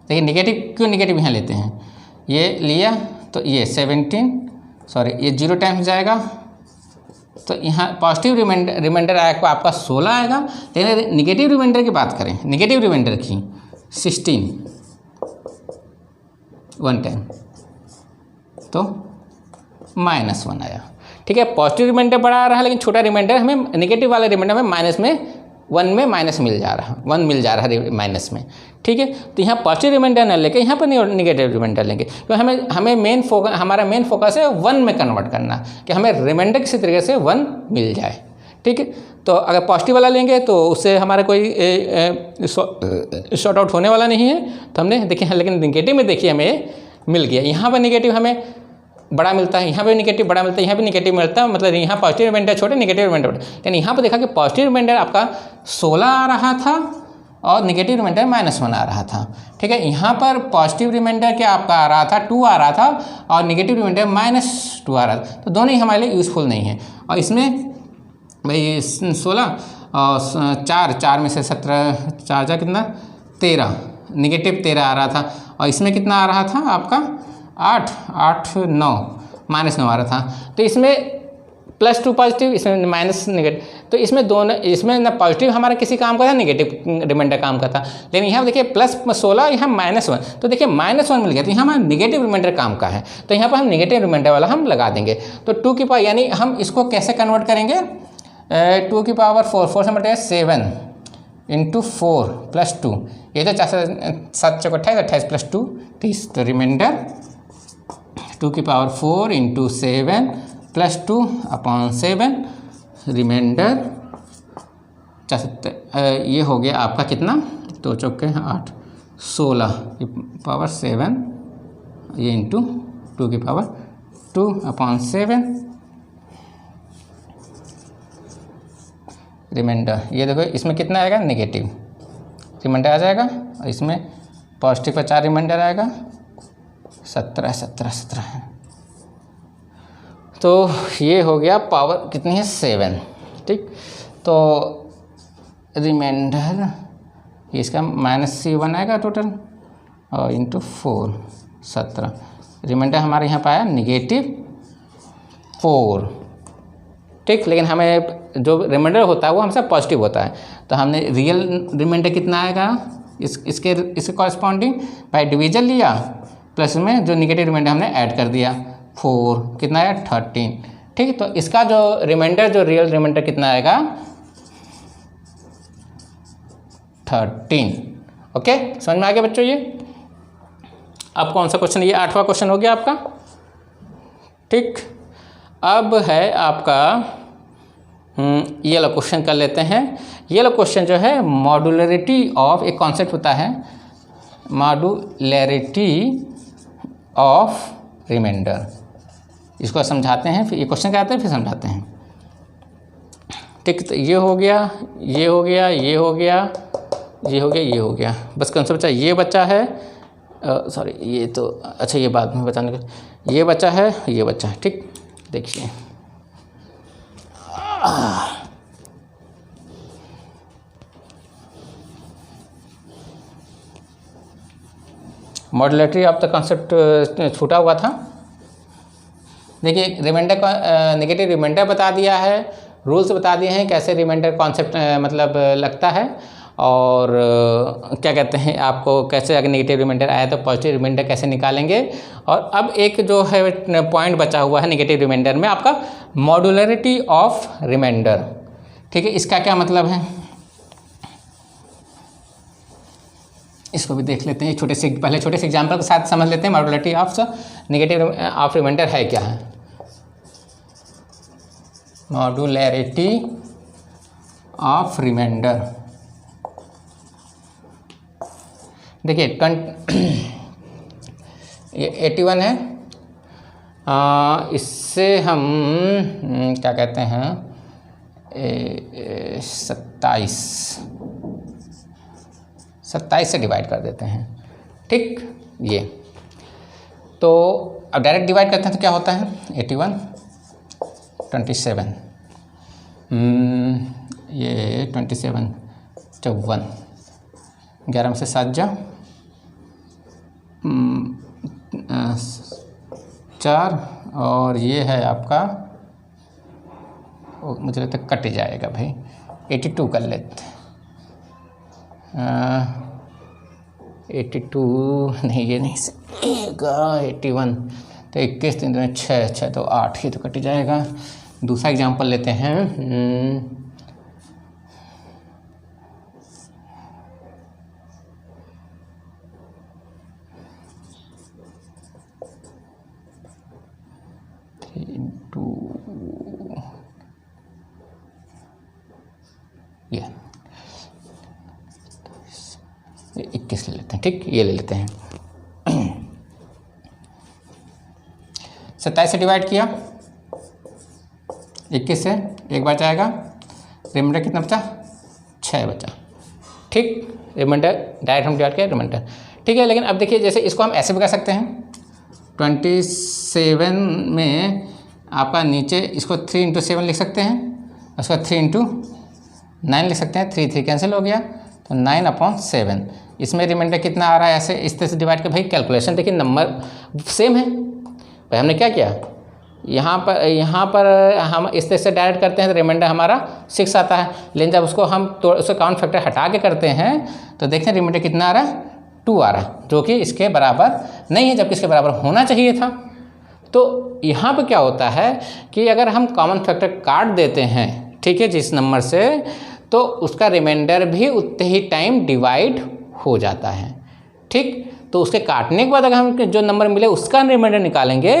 देखिए नेगेटिव क्यों नेगेटिव यहाँ लेते हैं, ये लिया तो ये 17 ये 0 टाइम्स जाएगा तो यहाँ पॉजिटिव रिमाइंडर आएगा आपका 16 आएगा, लेकिन निगेटिव रिमाइंडर की बात करें, निगेटिव रिमाइंडर की 16 1 टाइम तो -1 आया। ठीक है, पॉजिटिव रिमाइंडर बड़ा आ रहा है, लेकिन छोटा रिमाइंडर हमें निगेटिव वाले रिमाइंडर में -1 में माइनस मिल जा रहा है, 1 मिल जा रहा है माइनस में। ठीक है, तो यहाँ पॉजिटिव रिमाइंडर न लेके यहाँ पर निगेटिव रिमाइंडर लेंगे, तो हमें हमारा मेन फोकस है 1 में कन्वर्ट करना, कि हमें रिमाइंडर किसी तरीके से 1 मिल जाए। ठीक है, तो अगर पॉजिटिव वाला लेंगे तो उससे हमारा कोई शॉर्ट आउट होने वाला नहीं है, तो हमने देखिए, लेकिन निगेटिव में देखिए हमें मिल गया। यहाँ पर निगेटिव हमें बड़ा मिलता है, यहाँ पे निगेटिव बड़ा मिलता है, यहाँ पे निगेटिव मिलता है, मतलब यहाँ पॉजिटिव रिमाइंडर छोटे, निगेटिव रिमाइंडर बड़ा। लेकिन यहाँ पे देखा कि पॉजिटिव रिमाइंडर आपका 16 आ रहा था और निगेटिव रिमाइंडर -1 आ रहा था। ठीक है, यहाँ पर पॉजिटिव रिमाइंडर क्या आपका आ रहा था 2 आ रहा था और निगेटिव रिमाइंडर -2 आ रहा था, तो दोनों ही हमारे लिए यूज़फुल नहीं है। और इसमें भाई 16 और 4 में से 17 4 जा कितना 13, निगेटिव 13 आ रहा था, और इसमें कितना आ रहा था आपका 8 9 -9 आ रहा था। तो इसमें +2 पॉजिटिव, इसमें माइनस निगेटिव, तो इसमें दोनों, इसमें ना पॉजिटिव हमारा किसी काम का था, निगेटिव रिमाइंडर काम का था। लेकिन यहाँ देखिए +16, यहाँ -1, तो देखिए -1 मिल गया, तो यहाँ हमारा निगेटिव रिमाइंडर काम का है, तो यहाँ पर हम निगेटिव रिमाइंडर वाला हम लगा देंगे। तो 2 की पावर, यानी हम इसको कैसे कन्वर्ट करेंगे, 2 की पावर 4 से मल्टीप्लाई 7 × 4 + 2, ये तो 7 × 28 28 + 2 30, तो रिमाइंडर 2 की पावर 4 × 7 + 2/7, रिमाइंडर ये हो गया आपका कितना, 2 चौके 8 16 की पावर 7, ये इंटू 2 की पावर 2/7, रिमाइंडर ये देखो इसमें कितना आएगा, नेगेटिव रिमाइंडर आ जाएगा, और इसमें पॉजिटिव का 4 रिमाइंडर आएगा, 17 है। तो ये हो गया पावर कितनी है 7। ठीक, तो रिमाइंडर इसका -1 आएगा टोटल, और इंटू 4 17, रिमाइंडर हमारे यहाँ पर आया -4। ठीक, लेकिन हमें जो रिमाइंडर होता है वो हमेशा पॉजिटिव होता है, तो हमने रियल रिमाइंडर कितना आएगा इसके कॉरस्पॉन्डिंग बाय डिवीजन लिया, प्लस में जो निगेटिव रिमाइंडर हमने ऐड कर दिया, 4 कितना आया 13। ठीक, तो इसका जो रिमाइंडर, जो रियल रिमाइंडर कितना आएगा 13। ओके, समझ में आ गया बच्चों? ये अब कौन सा क्वेश्चन, ये 8वां क्वेश्चन हो गया आपका। ठीक, अब है आपका ये वाला क्वेश्चन कर लेते हैं। ये वाला क्वेश्चन जो है मॉडुलरिटी ऑफ, एक कॉन्सेप्ट होता है मॉडुलरिटी ऑफ रिमाइंडर, इसको समझाते हैं, फिर ये क्वेश्चन क्या आता है फिर समझाते हैं। ठीक, तो ये हो गया, ये हो गया, ये हो गया, ये हो गया, ये हो गया, बस कौन सा बच्चा, ये बच्चा है, सॉरी ये तो अच्छा ये बाद में बताने का, ये बच्चा है, ये बच्चा है। ठीक, देखिए मॉडुलरिटी ऑफ द कॉन्सेप्ट छूटा हुआ था। देखिए रिमाइंडर का नेगेटिव रिमाइंडर बता दिया है, रूल्स बता दिए हैं कैसे रिमाइंडर कॉन्सेप्ट मतलब लगता है, और क्या कहते हैं आपको कैसे अगर नेगेटिव रिमाइंडर आया तो पॉजिटिव रिमाइंडर कैसे निकालेंगे। और अब एक जो है पॉइंट बचा हुआ है नेगेटिव रिमाइंडर में आपका मॉडुलरिटी ऑफ रिमाइंडर। ठीक है, इसका क्या मतलब है इसको भी देख लेते हैं, छोटे से पहले छोटे से एग्जांपल के साथ समझ लेते हैं modularity of negative of remainder है क्या है। मॉडुलरिटी ऑफ रिमाइंडर, देखिए ये 81 है, इससे हम क्या कहते हैं 27 से डिवाइड कर देते हैं। ठीक, ये तो अब डायरेक्ट डिवाइड करते हैं तो क्या होता है 81 27, ये 27 54, 11 में से 7 जा 4, और ये है आपका मुझे लगता है कट जाएगा भाई, 82 कर लेते। 82 नहीं, ये नहीं सकेगा, 81 तो 21 3 2 6 6 तो 8 ही तो कट जाएगा। दूसरा एग्जांपल लेते हैं। 3 into ये 21 ले लेते हैं, ठीक, ये ले लेते हैं। 27 से डिवाइड किया, 21 से एक बार जाएगा, रिमाइंडर कितना बचा, 6 बचा, ठीक। रिमाइंडर डायरेक्ट हम डिवाइड किया रिमाइंडर, ठीक है। लेकिन अब देखिए जैसे इसको हम ऐसे भी कर सकते हैं, 27 में आपका नीचे इसको 3 into 7 लिख सकते हैं, उसका 3 into 9 लिख सकते हैं, 3 3 कैंसिल हो गया तो 9/7। इसमें रिमाइंडर कितना आ रहा है, ऐसे इस तरह से डिवाइड कर। भाई कैलकुलेशन देखिए नंबर सेम है। भाई हमने क्या किया, यहाँ पर हम इस तरह से डायरेक्ट करते हैं तो रिमाइंडर हमारा 6 आता है। लेकिन जब उसको हम उसका काउंट फैक्टर हटा के करते हैं तो देखते हैं रिमाइंडर कितना आ रहा है, 2 आ रहा है, जो कि इसके बराबर नहीं है, जबकि इसके बराबर होना चाहिए था। तो यहाँ पे क्या होता है कि अगर हम कॉमन फैक्टर काट देते हैं, ठीक है, जिस नंबर से, तो उसका रिमाइंडर भी उतने ही टाइम डिवाइड हो जाता है, ठीक। तो उसके काटने के बाद अगर हम जो नंबर मिले उसका रिमाइंडर निकालेंगे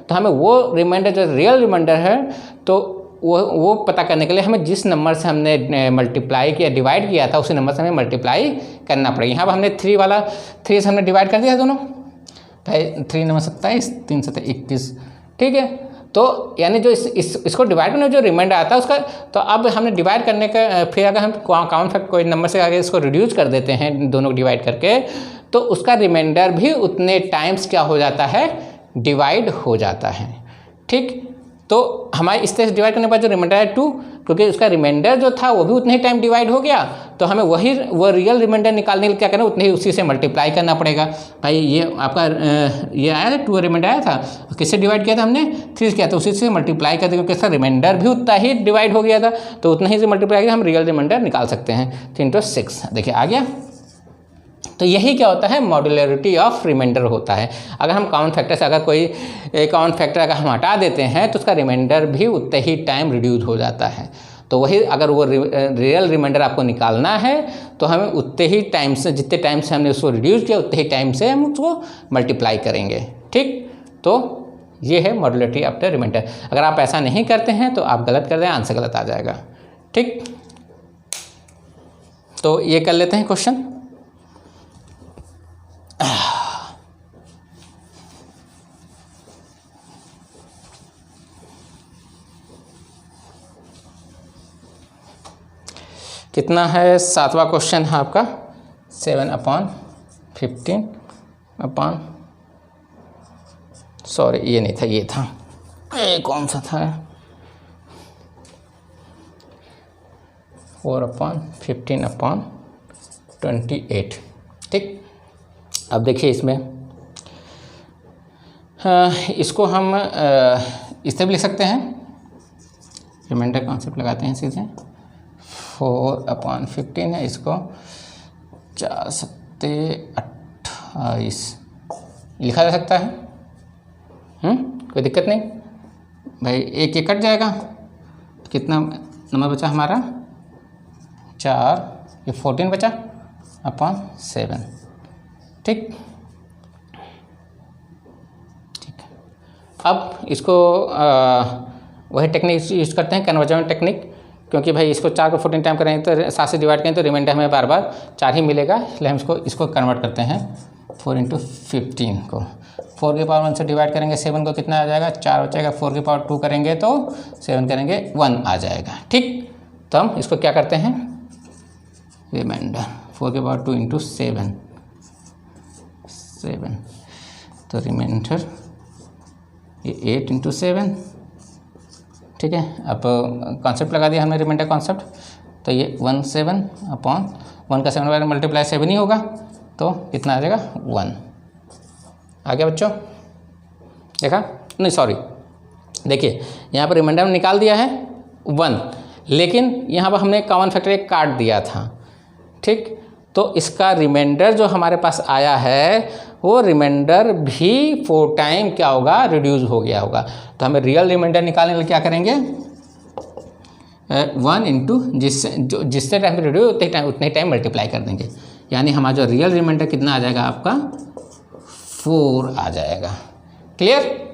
तो हमें वो रिमाइंडर जो रियल रिमाइंडर है, तो वो पता करने के लिए हमें जिस नंबर से हमने मल्टीप्लाई किया, डिवाइड किया था, उसी नंबर से हमें मल्टीप्लाई करना पड़ेगा। यहाँ पर हमने 3 से हमने डिवाइड कर दिया दोनों, 3 9 27, 3 7 21, ठीक है। तो यानी जो इसको डिवाइड करने जो रिमाइंडर आता है उसका, तो अब हमने डिवाइड करने का, फिर अगर हम काउंट फैक्टर कोई नंबर से आगे इसको रिड्यूस कर देते हैं दोनों को डिवाइड करके, तो उसका रिमाइंडर भी उतने टाइम्स क्या हो जाता है, डिवाइड हो जाता है, ठीक। तो हमारे इस तरह से डिवाइड करने के बाद जो रिमाइंडर है 2, क्योंकि उसका रिमाइंडर जो था वो भी उतने ही टाइम डिवाइड हो गया, तो हमें वो रियल रिमाइंडर निकालने के लिए क्या करना, उतने ही उसी से मल्टीप्लाई करना पड़ेगा। भाई ये आपका ये आया था 2 रिमाइंडर आया था, किससे डिवाइड किया था हमने, 3 से किया, तो उसी से मल्टीप्लाई कर देंगे, क्योंकि इसका रिमाइंडर भी उतना ही डिवाइड हो गया था, तो उतना ही से मल्टीप्लाई करके हम रियल रिमाइंडर निकाल सकते हैं। 3 into 6 देखिए आ गया। तो यही क्या होता है, मॉड्यूलरिटी ऑफ रिमाइंडर होता है। अगर हम काउंट फैक्टर से अगर कोई काउंट फैक्टर अगर हम हटा देते हैं तो उसका रिमाइंडर भी उतने ही टाइम रिड्यूस हो जाता है। तो वही अगर वो रियल रिमाइंडर आपको निकालना है तो हमें उतने ही टाइम से, जितने टाइम से हमने उसको रिड्यूस किया उतने ही टाइम से हम उसको मल्टीप्लाई करेंगे, ठीक। तो ये है मॉड्यूलरिटी ऑफ द रिमाइंडर। अगर आप ऐसा नहीं करते हैं तो आप गलत कर दें, आंसर गलत आ जाएगा, ठीक। तो ये कर लेते हैं क्वेश्चन। कितना है, 7वां क्वेश्चन है आपका, 7/15 सॉरी ये नहीं था, ये था, ये कौन सा था, 4/15/28, ठीक। अब देखिए इसमें इसको हम इस तरह भी लिख सकते हैं, रिमाइंडर कॉन्सेप्ट लगाते हैं सीधे, 4/15 है, इसको 4 7 28 लिखा जा सकता है, कोई दिक्कत नहीं। भाई एक ये कट जाएगा, कितना नंबर बचा हमारा, 4, ये 14 बचा /7, ठीक। अब इसको वही टेक्निक यूज़ करते हैं, कन्वर्जन टेक्निक, क्योंकि भाई इसको 4 को 14 टाइम करेंगे तो 7 से डिवाइड करें तो रिमाइंडर हमें बार बार 4 ही मिलेगा, इसलिए हम इसको कन्वर्ट करते हैं 4 into 15 को। 4 की पावर 1 से डिवाइड करेंगे 7 को, कितना आ जाएगा, 4 बचेगा। 4 की पावर 2 करेंगे तो 7 करेंगे 1 आ जाएगा, ठीक। तो हम इसको क्या करते हैं, रिमाइंडर 4 की पावर 2 into 7, तो रिमाइंडर ये 8 into 7, ठीक है। अब कॉन्सेप्ट लगा दिया हमने, रिमाइंडर कॉन्सेप्ट, तो ये 1/7 का 7 मल्टीप्लाई 7 ही होगा, तो कितना आ जाएगा, 1 आ गया बच्चों, देखा नहीं, सॉरी देखिए यहाँ पर रिमाइंडर में निकाल दिया है, 1, लेकिन यहाँ पर हमने कॉमन फैक्टर एक काट दिया था, ठीक। तो इसका रिमाइंडर जो हमारे पास आया है वो रिमाइंडर भी 4 टाइम क्या होगा, रिड्यूस हो गया होगा। तो हमें रियल रिमाइंडर निकालने के लिए क्या करेंगे, 1 इंटू जिससे टाइम रिड्यूस उतने टाइम मल्टीप्लाई कर देंगे, यानी हमारा जो रियल रिमाइंडर कितना आ जाएगा आपका 4 आ जाएगा। क्लियर।